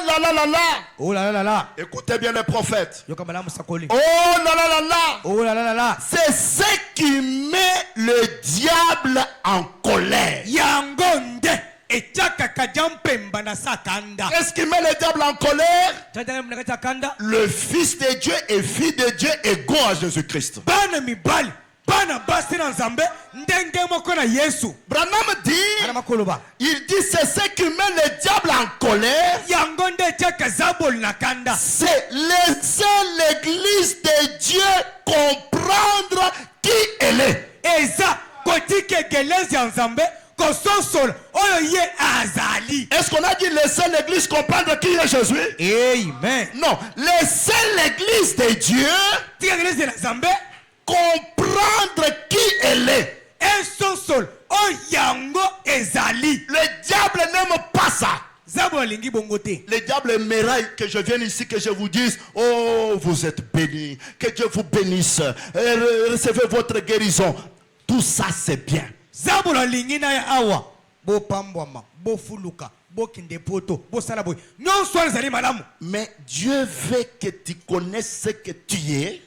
là là là là. Oh là là là. Écoutez bien les prophètes. Oh là là là là. Oh là là là. C'est ce qui met le diable en colère. Qu'est-ce qui met le diable en colère? Le Fils de Dieu et Fille de Dieu égaux à Jésus-Christ. Branham dit, il dit c'est ce qui met le diable en colère. C'est laisser l'église de Dieu comprendre qui elle est. Est-ce qu'on a dit laisser l'église comprendre qui est Jésus? Amen. Non, laisser l'église de Dieu comprendre qui elle est. Le diable n'aime pas ça. Le diable aimerait que je vienne ici, que je vous dise, oh vous êtes bénis, que Dieu vous bénisse, recevez votre guérison. Tout ça c'est bien. Mais Dieu veut que tu connaisses ce que tu es.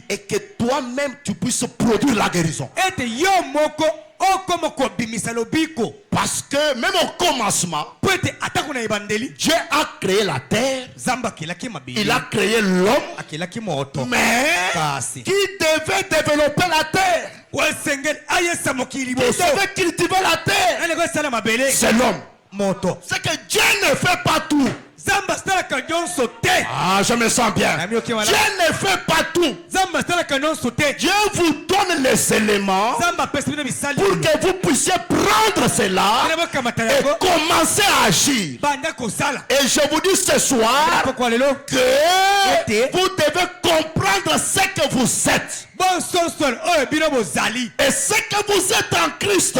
Et que toi-même tu puisses produire la guérison. Parce que même au commencement, Dieu a créé la terre. Il a créé l'homme. Mais qui devait développer la terre, qui devait cultiver la terre, c'est l'homme. C'est que Dieu ne fait pas tout. Ah, je me sens bien. Dieu ne fait pas tout. Dieu vous donne les éléments pour que vous puissiez prendre cela et commencer à agir. Et je vous dis ce soir que vous devez comprendre ce que vous êtes. Et ce que vous êtes en Christ,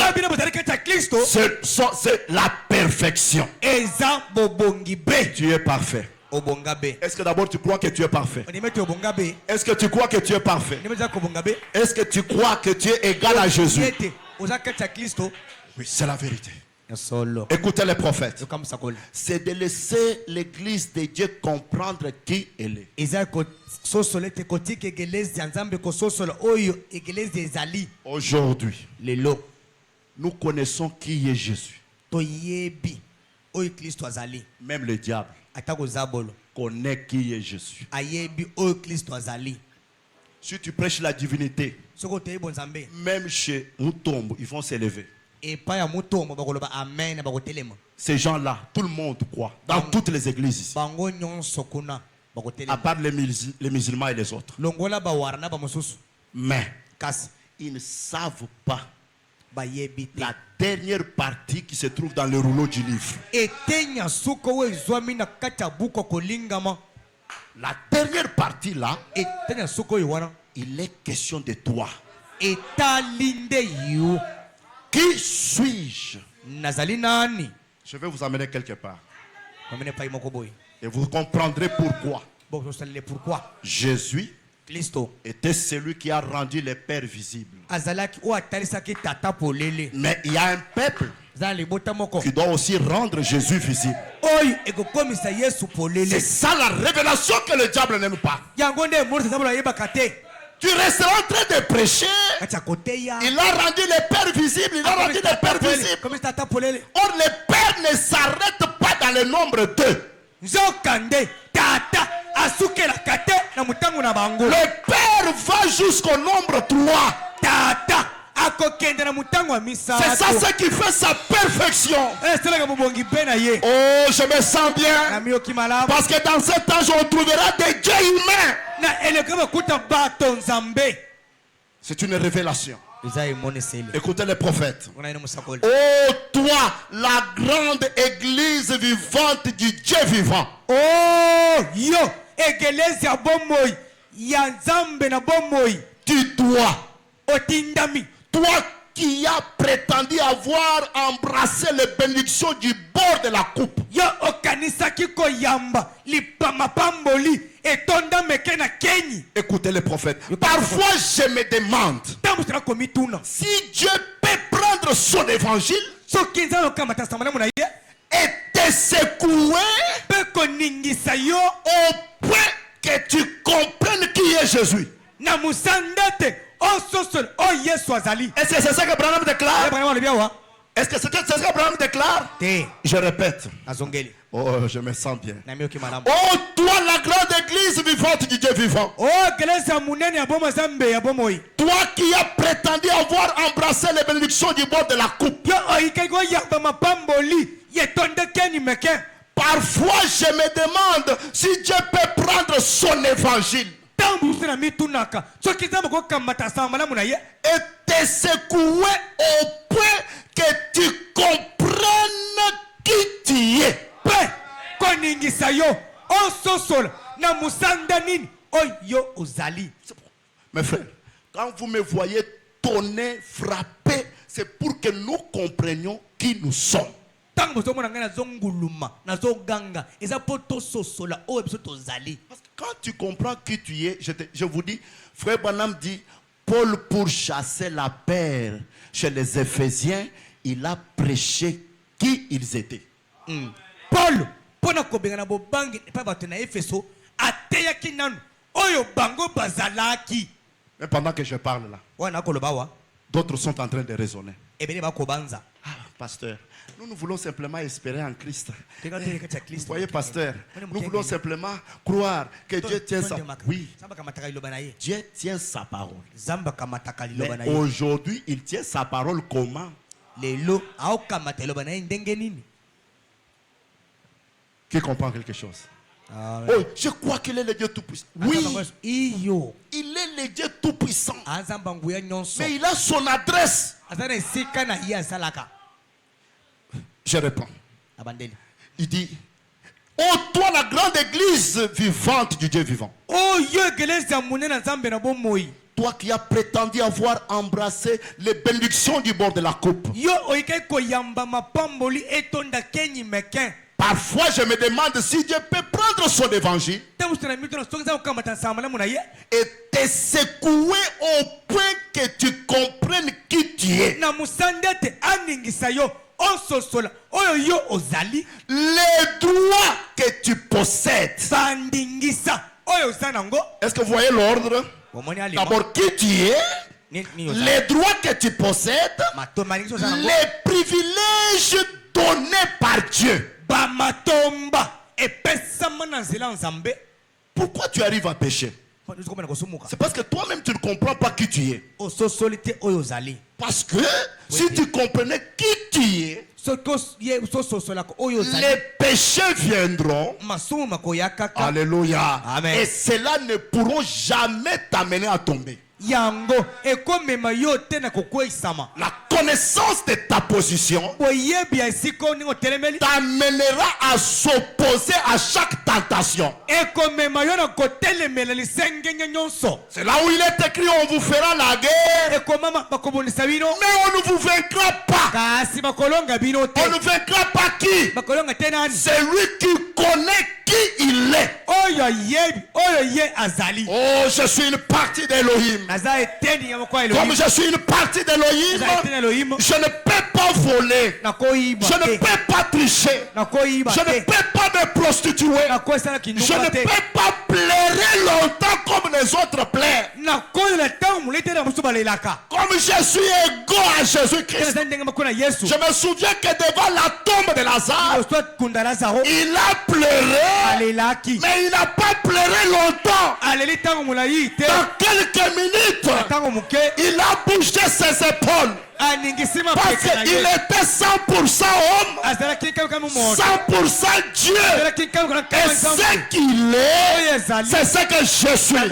c'est la perfection. Tu es parfait. Est-ce que d'abord tu crois que tu es parfait? Est-ce que tu crois que tu es parfait? Est-ce que tu crois que tu es égal à Jésus? Oui, c'est la vérité. Écoutez les prophètes. C'est de laisser l'église de Dieu comprendre qui elle est. Aujourd'hui, nous connaissons qui est Jésus. Même le diable connaît qui est Jésus. Si tu prêches la divinité, même chez Mutombo, ils vont s'élever. Ces gens-là, tout le monde croit. Dans toutes les églises ici. À part les musulmans et les autres. Mais ils ne savent pas la dernière partie qui se trouve dans le rouleau du livre. La dernière partie là, il est question de toi. Qui suis-je? Je vais vous amener quelque part. Et vous comprendrez pourquoi. Jésus était celui qui a rendu les pères visibles. Mais il y a un peuple qui doit aussi rendre Jésus visible. C'est ça la révélation que le diable n'aime pas. Tu resteras en train de prêcher. Il a rendu les pères visibles. Il a rendu les pères visibles. Or, les pères ne s'arrêtent pas dans le nombre 2. Le père va jusqu'au nombre 3. C'est ça ce qui fait sa perfection. Oh, je me sens bien. Parce que dans ce temps, je retrouverai des dieux humains. C'est une révélation. Écoutez les prophètes. Oh, toi, la grande église vivante du Dieu vivant. Oh, yo, église ya bomoy, ya nzambe na bomoy. Tu dois, otindami. Toi qui as prétendu avoir embrassé les bénédictions du bord de la coupe. Yo okanisa kiko yamba, lipama pamboli, etonda mekena kenyi. Écoutez les prophètes. Parfois je me demande si Dieu peut prendre son évangile et te secouer au point que tu comprennes qui est Jésus. Est-ce que c'est ça que Branham déclare? Est-ce que c'est ça que Branham déclare? Je répète. Oh, je me sens bien. Oh, toi, la grande église vivante du Dieu vivant. Toi qui as prétendu avoir embrassé les bénédictions du bord de la coupe. Parfois, je me demande si Dieu peut prendre son évangile et te secouer au point que tu comprennes qui tu es. Mes frères, quand vous me voyez tonner, frapper, c'est pour que nous comprenions qui nous sommes. Parce que quand tu comprends qui tu es, je vous dis, frère Branham dit, Paul, pour chasser la peur chez les Éphésiens, il a prêché qui ils étaient. Paul, mais pendant que je parle là, d'autres sont en train de raisonner. Ah, pasteur, nous voulons simplement espérer en Christ. Vous voyez, pasteur, nous voulons simplement croire que Dieu tient sa parole. Oui, Dieu tient sa parole. Mais aujourd'hui, il tient sa parole comment? Qui comprend quelque chose? Oh, je crois qu'il est le Dieu Tout-Puissant. Oui, il est le Dieu Tout-Puissant. Mais il a son adresse. Je réponds. Il dit, oh toi la grande église vivante du Dieu vivant. Toi qui as prétendu avoir embrassé les bénédictions du bord de la coupe. Parfois je me demande si Dieu peut prendre son évangile et te secouer au point que tu comprennes qui tu es. Les droits que tu possèdes. Est-ce que vous voyez l'ordre? D'abord, qui tu es, les droits que tu possèdes, les privilèges donnés par Dieu. Pourquoi tu arrives à pécher? C'est parce que toi-même tu ne comprends pas qui tu es. Parce que si tu comprenais qui tu es, les péchés viendront. Alléluia. Amen. Et cela ne pourront jamais t'amener à tomber. La connaissance de ta position t'amènera à s'opposer à chaque tentation. C'est là où il est écrit: on vous fera la guerre, mais on ne vous vaincra pas. On ne vaincra pas qui? C'est lui qui connaît qui il est. Oh, je suis une partie d'Elohim. Comme je suis une partie d'Elohim, je ne peux pas voler, je ne peux pas tricher, je ne peux pas me prostituer, je ne peux pas pleurer longtemps comme les autres plairent. Comme je suis égaux à Jésus-Christ. Je me souviens que devant la tombe de Lazare, il a pleuré, mais il n'a pas pleuré longtemps. Dans quelques minutes, il a bougé ses épaules. Parce qu'il était 100% homme, 100% Dieu. Et ce qu'il est, c'est ce que je suis.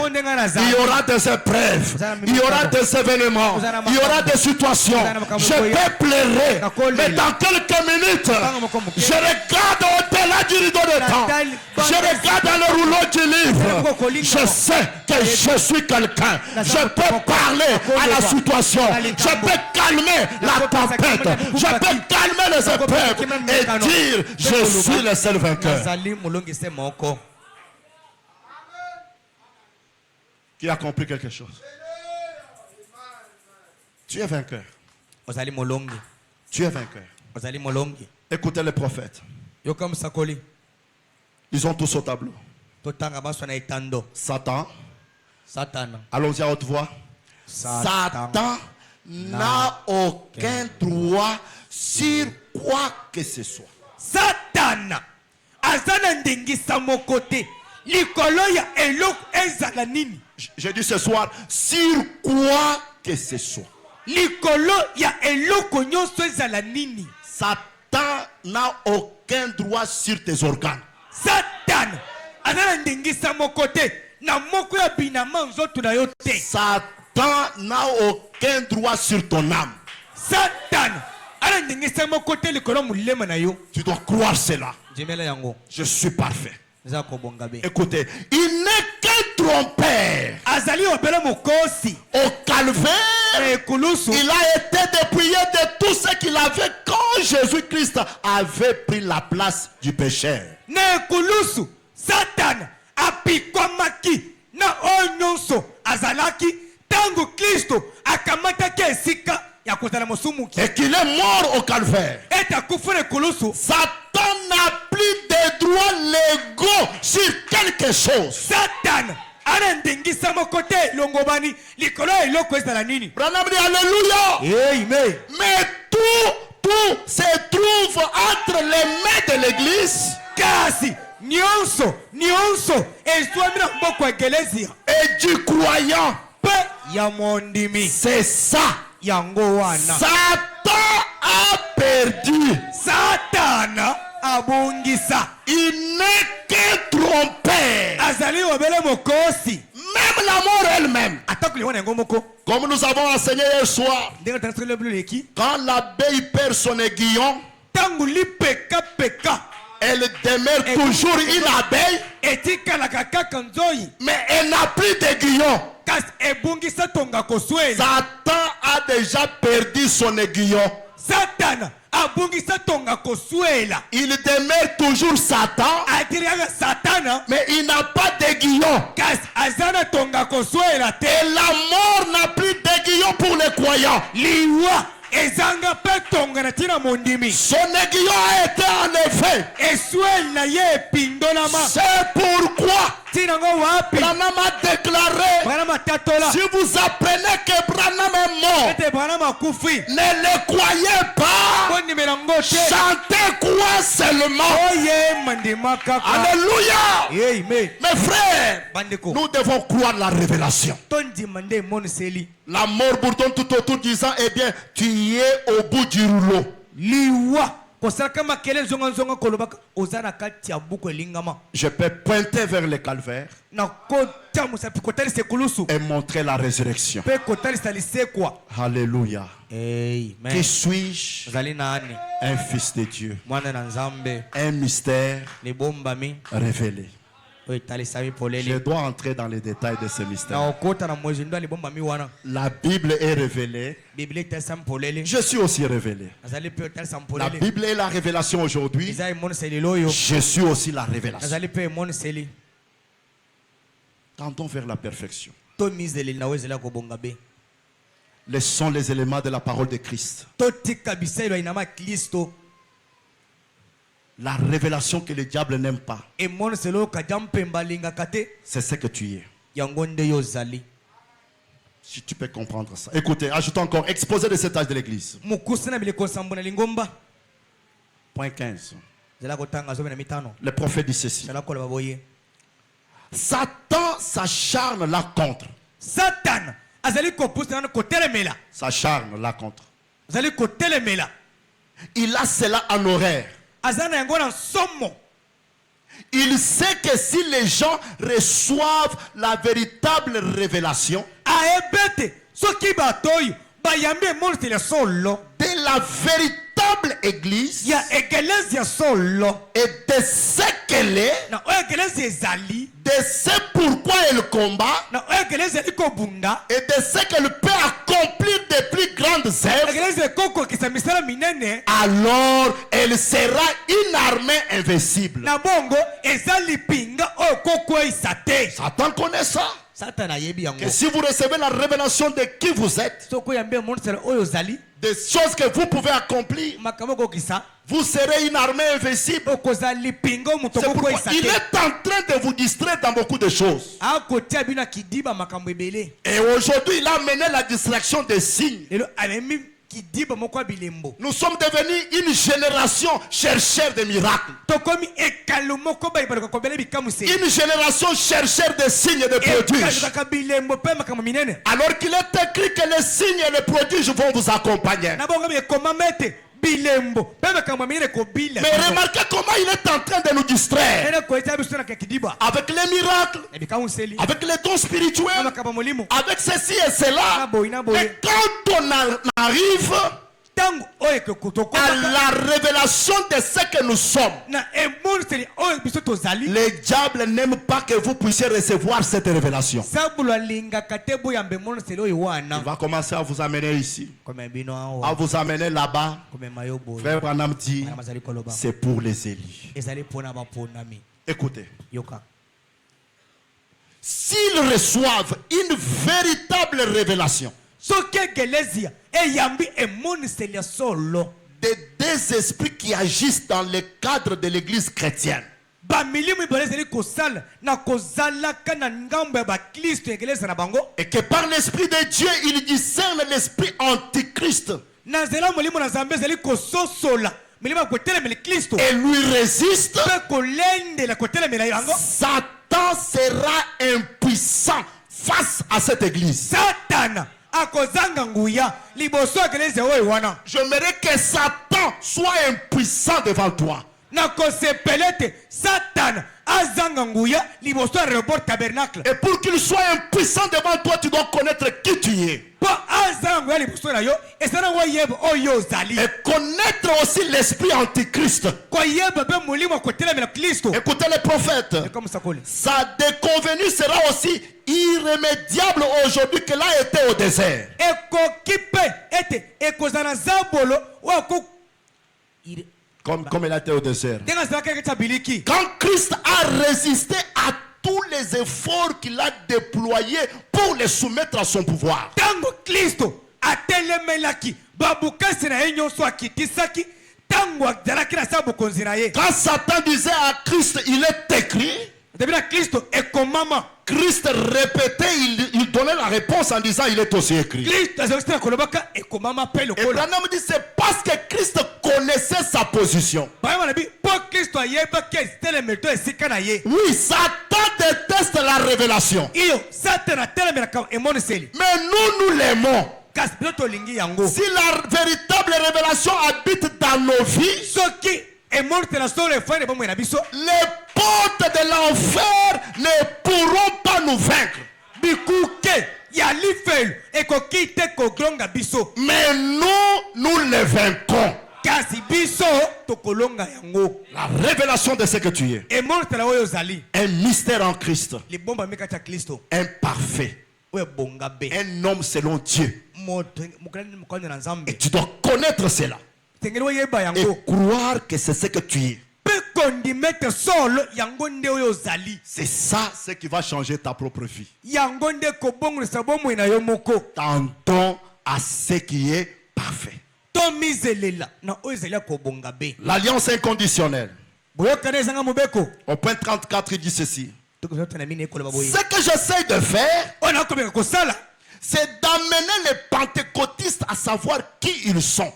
Il y aura des épreuves, il y aura des événements, il y aura des situations. Je peux pleurer, mais dans quelques minutes, je regarde au-delà du rideau de temps. Je regarde dans le rouleau du livre. Je sais que je suis quelqu'un. Je peux parler à la situation. Je peux calmer la tempête. Je peux calmer les épreuves et dire: je suis le seul vainqueur. Qui a compris quelque chose? Tu es vainqueur. Tu es vainqueur. Écoutez les prophètes. Ils ont tous au tableau. Satan. Allons-y à haute voix. Satan n'a aucun droit sur quoi que ce soit. Satan azana ndengisa mokote likolo ya eloko ezala nini. Je dis ce soir, sur quoi que ce soit. Likolo ya eloko nyonso ezala nini. Satan n'a aucun droit sur tes organes. Satan azana ndengisa mokote na moko ya binama nzoto na yo te. Satan n'a aucun droit sur ton âme. Satan ala ndengisa mokote likolo mulema na yo. Tu dois croire cela. Je suis parfait. Écoutez, il n'est qu'un trompeur. Au calvaire, il a été dépouillé de tout ce qu'il avait quand Jésus-Christ avait pris la place du pécheur. Satan apikwamaki na onyonso azalaki tango Kristo akamataki esika ya kozala mosumuki. Et qu'il est mort au calvaire. Satan n'a plus de droits légaux sur quelque chose. Satan anandengisa mokote longobani likolo eloko ezala nini. Branham dit alléluia. Amen. Mais tout se trouve entre les mains de l'église. Kasi nyonso ezwamira mboko ekelezia et du croyant. Pe ya mondimi. C'est ça. Yango wana. Satan a perdu. Satan abungisa. Il n'est qu'un trompeur. Azali obele mokosi. Même la mort elle-même. Comme nous avons enseigné hier soir. Quand l'abeille perd son aiguillon, elle demeure toujours une abeille, mais elle n'a plus d'aiguillon. Satan a déjà perdu son aiguillon. Satan Il demeure toujours Satan, mais il n'a pas d'aiguillon. Et la mort n'a plus d'aiguillon pour les croyants. Son aiguillon a été enlevé. C'est pourquoi Branham a déclaré: si vous apprenez que Branham est mort, ne le croyez pas. Chantez quoi seulement. Alléluia. Mes frères, nous devons croire la révélation. La mort bourdonne tout autour disant: eh bien, tu y es au bout du rouleau. Je peux pointer vers le calvaire et montrer la résurrection. Alléluia. Qui suis-je? Un fils de Dieu. Un mystère révélé. Je dois entrer dans les détails de ce mystère. La Bible est révélée. Je suis aussi révélé. La Bible est la révélation aujourd'hui. Je suis aussi la révélation. Tendons vers la perfection. Laissons les éléments de la parole de Christ. La révélation que le diable n'aime pas, c'est ce que tu es. Si tu peux comprendre ça. Écoutez, ajoutons encore: exposé de cet âge de l'église. Point 15. Le prophète dit ceci: Satan s'acharne là contre. S'acharne là contre. Il a cela en horaire. Il sait que si les gens reçoivent la véritable révélation de la véritable église et de ce qu'elle est, de ce pourquoi elle combat et de ce qu'elle peut accomplir de plus grandes œuvres, alors elle sera une armée invincible. Satan connaît ça. Que si vous recevez la révélation de qui vous êtes, des choses que vous pouvez accomplir, vous serez une armée invincible. C'est pourquoi il est en train de vous distraire dans beaucoup de choses. Et aujourd'hui, il a amené la distraction des signes. Nous sommes devenus une génération chercheur de miracles. Une génération chercheur de signes et de prodiges. Alors qu'il est écrit que les signes et les prodiges vont vous accompagner. Mais remarquez comment il est en train de nous distraire avec les miracles, avec les dons spirituels, avec ceci et cela. Mais quand on arrive à la révélation de ce que nous sommes, le diable n'aime pas que vous puissiez recevoir cette révélation. Il va commencer à vous amener ici, à vous amener là-bas. Frère Branham dit: c'est pour les élus. Écoutez, s'ils reçoivent une véritable révélation des deux esprits qui agissent dans le cadre de l'église chrétienne, et que par l'esprit de Dieu ils discernent l'esprit antichrist et lui résiste, Satan sera impuissant face à cette église. J'aimerais que Satan soit impuissant devant toi. Et pour qu'il soit impuissant devant toi, tu dois connaître qui tu es. Et connaître aussi l'esprit antichrist. Écoutez les prophètes. Sa déconvenue sera aussi irrémédiable aujourd'hui qu'elle a été au désert. Comme elle a été au désert. Quand Christ a résisté à tous les efforts qu'il a déployés pour les soumettre à son pouvoir. Quand Satan disait à Christ, il est écrit, Christ répétait, il donnait la réponse en disant, il est aussi écrit. Et Branham dit, c'est parce que Christ connaissait sa position. Oui, Satan déteste la révélation. Mais nous l'aimons. Si la véritable révélation habite dans nos vies, les portes de l'enfer ne pourront pas nous vaincre. Mais nous les vaincrons. La révélation de ce que tu es. Un mystère en Christ. Un parfait. Un homme selon Dieu. Et tu dois connaître cela. Et croire que c'est ce que tu es. C'est ça ce qui va changer ta propre vie. Tendons à ce qui est parfait. L'alliance inconditionnelle. Au point 34, il dit ceci. Ce que j'essaie de faire, c'est d'amener les pentecôtistes à savoir qui ils sont.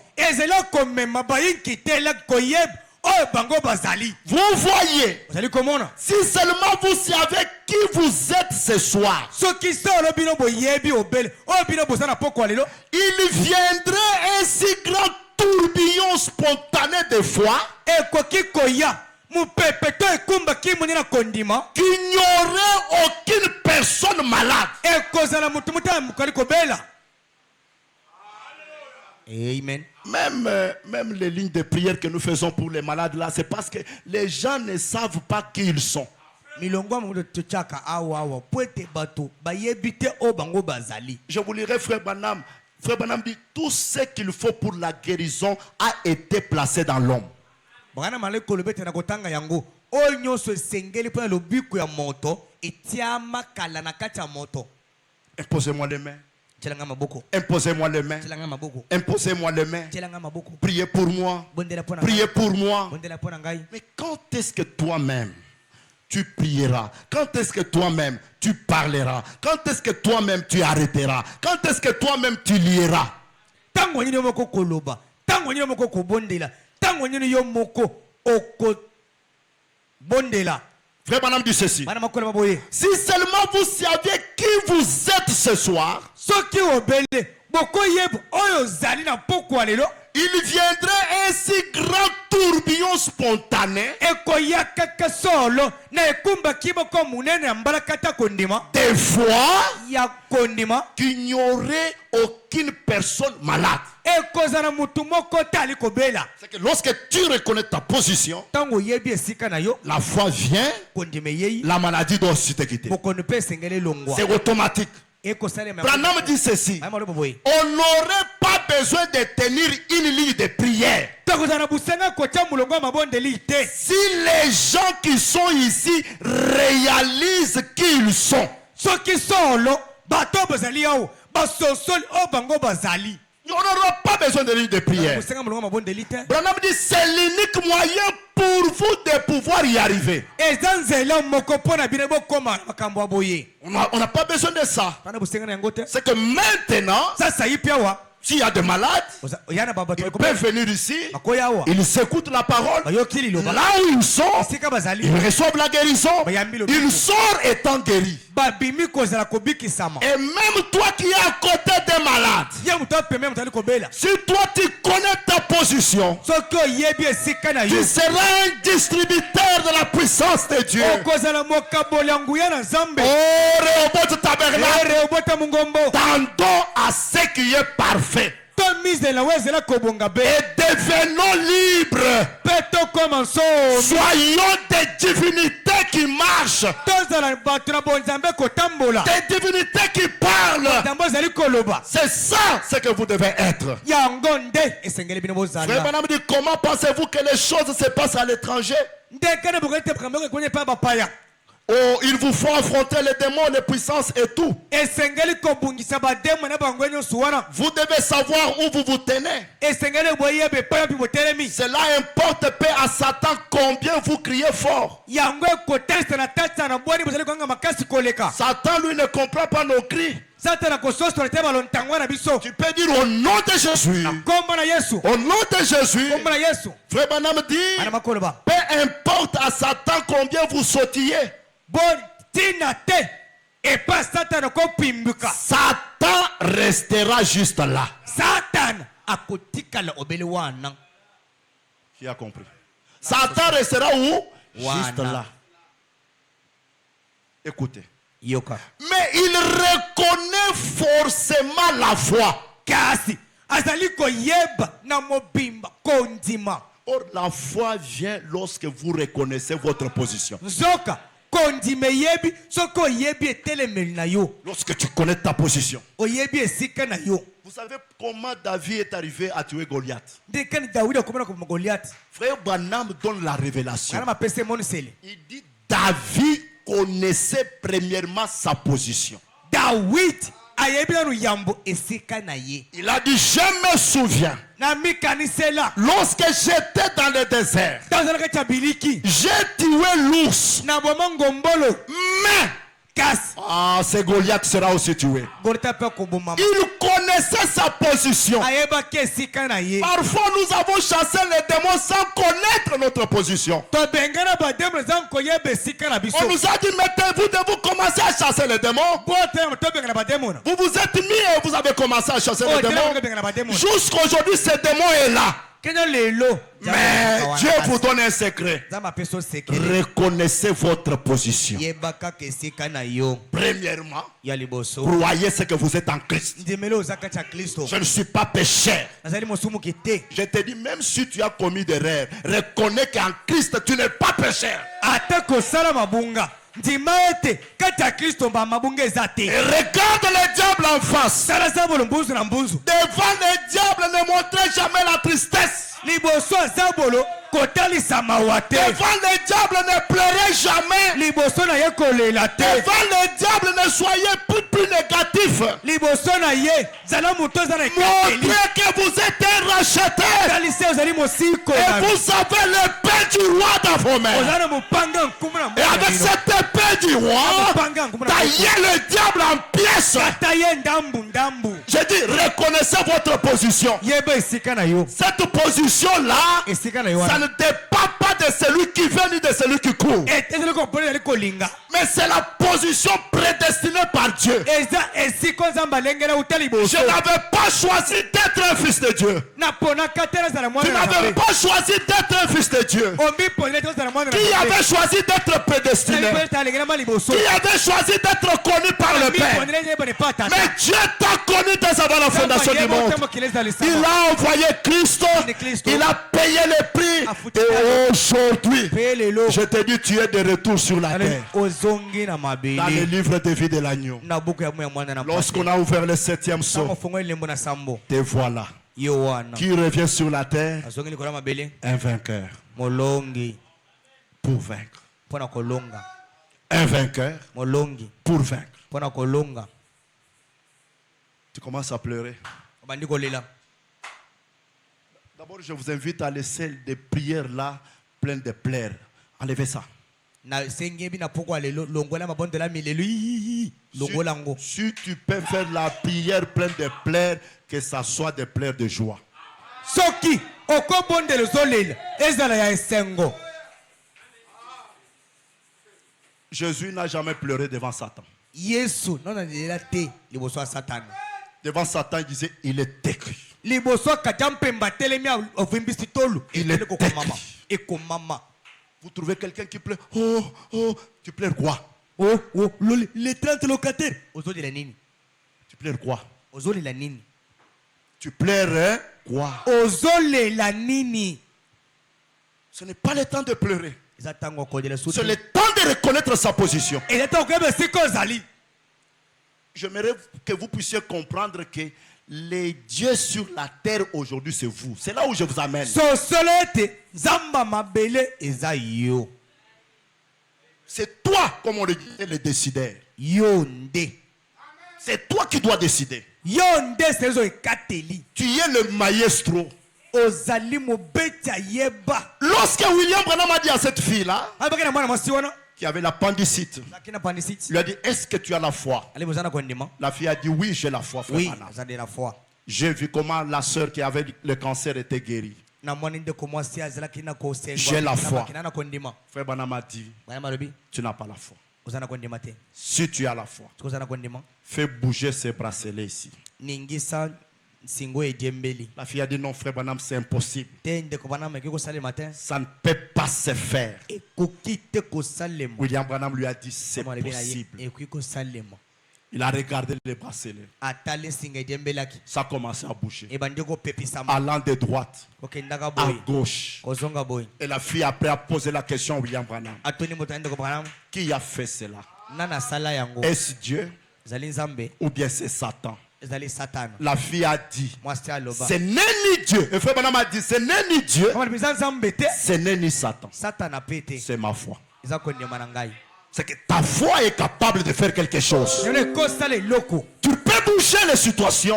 Vous voyez, si seulement vous savez qui vous êtes ce soir, il viendrait un si grand tourbillon spontané de foi qu'il n'y aurait aucune personne malade. Amen. Même les lignes de prière que nous faisons pour les malades là, c'est parce que les gens ne savent pas qui ils sont. Je vous lirai Frère Branham. Frère Branham dit tout ce qu'il faut pour la guérison a été placé dans l'homme. Imposez-moi les mains. Imposez-moi les mains. Imposez-moi les mains. Priez pour moi. Priez pour moi. Mais quand est-ce que toi-même tu prieras? Quand est-ce que toi-même tu parleras? Quand est-ce que toi-même tu arrêteras? Quand est-ce que toi-même tu lieras? Frère Branham dit ceci. Si seulement vous saviez qui vous êtes ce soir, il viendrait un si grand tourbillon spontané des fois qu'il n'y aurait aucune personne malade. C'est que lorsque tu reconnais ta position, la foi vient, la maladie doit aussi te quitter. C'est automatique. Branham dit ceci: on n'aurait pas besoin de tenir une ligne de prière si les gens qui sont ici réalisent qui ils sont. On n'aura pas besoin de ligne de prière. Branham dit c'est l'unique moyen pour vous de pouvoir y arriver. On n'a pas besoin de ça. C'est que maintenant, s'il y a des malades, ils peuvent venir ici, ils s'écoutent la parole, là où ils sont, ils reçoivent la guérison, ils sortent étant guéris. Et même toi qui es à côté des malades, si toi tu connais ta position, tu seras un distributeur de la puissance puissance de Dieu. Oh, Rehoboth tabernacle. Tendons à ce qui est parfait. Et devenons libres. Soyons des divinités qui marchent. Des divinités qui parlent. C'est ça ce que vous devez être. Frère Branham dit, comment pensez-vous que les choses se passent à l'étranger? Oh, il vous faut affronter les démons, les puissances et tout. Vous devez savoir où vous vous tenez. Cela importe peu à Satan combien vous criez fort. Satan, lui, ne comprend pas nos cris. Tu peux dire au nom de Jésus. Au nom de Jésus. Frère Branham dit, peu importe à Satan combien vous sautillez. Satan restera juste là. Qui a compris? Satan restera où? Juste là. Écoutez. Mais il reconnaît forcément la foi. Or, la foi vient lorsque vous reconnaissez votre position. Lorsque tu connais ta position. Vous savez comment David est arrivé à tuer Goliath? Frère Branham donne la révélation. Il dit David connaissait premièrement sa position. Il a dit, je me souviens, lorsque j'étais dans le désert, j'ai tué l'ours, mais c'est Goliath qui sera aussi tué. Il connaissait sa position. Parfois nous avons chassé les démons sans connaître notre position. On nous a dit, mettez-vous debout, commencez à chasser les démons. Vous vous êtes mis et vous avez commencé à chasser les démons. Jusqu'aujourd'hui, ce démon est là. Mais Dieu vous donne un secret. Reconnaissez votre position. Premièrement, croyez ce que vous êtes en Christ. Je ne suis pas pécheur. Je te dis, même si tu as commis des erreurs, reconnais qu'en Christ tu n'es pas pécheur. Et regarde le diable en face. Devant le diable, ne montrez jamais la tristesse. Devant le diable, ne pleurez jamais. Devant le diable, ne soyez plus négatif. Montrez que vous êtes racheté. Et vous avez l'épée du roi dans vos mains. Et avec cette épée du roi, taillez le diable en pièces. J'ai dit, reconnaissez votre position. Cette position-là, ça ne dépend pas de celui qui vient ni de celui qui court. Mais c'est la position prédestinée par Dieu. Je n'avais pas choisi d'être un fils de Dieu. Tu n'avais pas choisi d'être un fils de Dieu. Qui avait choisi d'être prédestiné? Qui avait choisi d'être connu par le Père? Mais Dieu t'a connu dès avant la fondation du monde. Il a envoyé Christ. Il a payé le prix. Et aujourd'hui, je te dis, tu es de retour sur la terre. Dans le livre de vie de l'agneau. Lorsqu'on a ouvert le 7e sceau, te voilà. Qui revient sur la terre, un vainqueur. Pour vaincre. Un vainqueur pour vaincre. Tu commences à pleurer. D'abord, je vous invite à laisser des prières là pleines de pleurs. Enlevez ça. Si tu peux faire la prière pleine de pleurs, que ça soit des pleurs de joie. Jésus n'a jamais pleuré devant Satan. Devant Satan, il disait, il est écrit. Il est écrit. Vous trouvez quelqu'un qui pleure. Oh, oh, tu pleures quoi? Oh, les 30 locataires. Ozoli la nini. Tu pleures quoi? Ozoli la nini. Tu pleures hein? Quoi? Ozoli la nini. Ce n'est pas le temps de pleurer. C'est le temps de reconnaître sa position. J'aimerais que vous puissiez comprendre que les dieux sur la terre aujourd'hui, c'est vous. C'est là où je vous amène. C'est toi, comme on le dit, le décideur. C'est toi qui dois décider. Tu es le maestro. Lorsque William Branham a dit à cette fille-là, qui avait l'appendicite, il lui a dit, est-ce que tu as la foi? La fille a dit, oui, j'ai la foi. Oui, j'ai vu comment la soeur qui avait le cancer était guérie. J'ai la foi. Frère Branham a dit, tu n'as pas la foi. Si tu as la foi, fais bouger ces bracelets ici. La fille a dit non, frère Branham, c'est impossible. Ça ne peut pas se faire. William Branham lui a dit c'est possible. Il a regardé les bracelets. Ça a commencé à bouger. Allant de droite à gauche. Et la fille après a posé la question à William Branham. Qui a fait cela? Est-ce Dieu ou bien c'est Satan? La fille a dit, ce n'est ni Dieu. Et frère Branham a dit, ce n'est ni Dieu, ce n'est ni Satan. C'est ma foi. C'est que ta foi est capable de faire quelque chose. Tu peux bouger les situations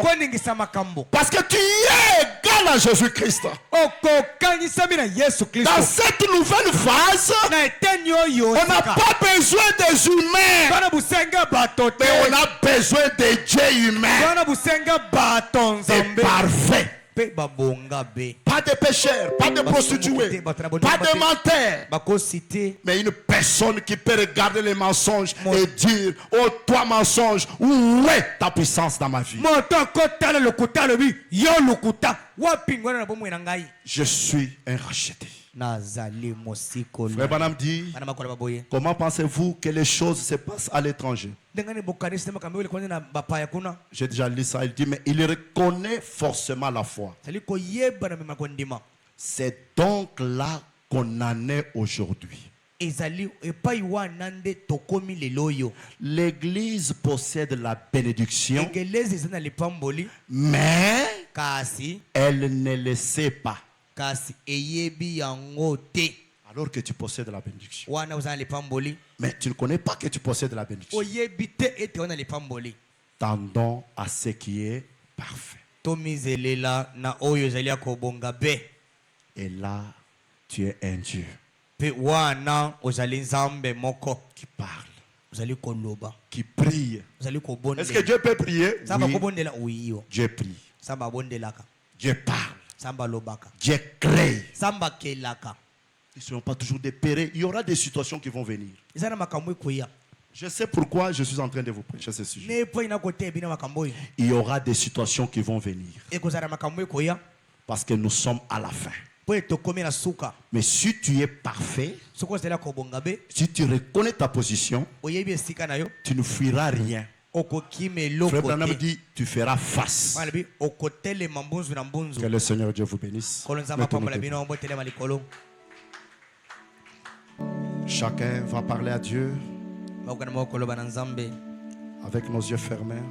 parce que tu es égal à Jésus-Christ. Dans cette nouvelle phase, on n'a pas besoin des humains, mais on a besoin des dieux humains, des parfaits. Pas de pécheurs, pas de prostituées, pas de menteurs, mais une personne qui peut regarder les mensonges et dire, oh toi mensonge, où est ta puissance dans ma vie? Je suis un racheté. Frère Branham dit, comment pensez-vous que les choses se passent à l'étranger? J'ai déjà lu ça. Il dit, mais il reconnaît forcément la foi. C'est donc là qu'on en est aujourd'hui. L'église possède la bénédiction, mais elle ne le sait pas. Alors que tu possèdes la bénédiction, mais tu ne connais pas que tu possèdes la bénédiction. Tendons à ce qui est parfait. Et là, tu es un Dieu qui parle, qui prie. Est-ce que Dieu peut prier? Oui. Dieu prie. Dieu parle. Dieu crée. Ils ne seront pas toujours dépérés. Il y aura des situations qui vont venir. Je sais pourquoi je suis en train de vous prêcher ce sujet. Il y aura des situations qui vont venir. Parce que nous sommes à la fin. Mais si tu es parfait, si tu reconnais ta position, tu ne fuiras rien. Frère Branham dit, tu feras face. Que le Seigneur Dieu vous bénisse. Chacun va parler à Dieu avec nos yeux fermés.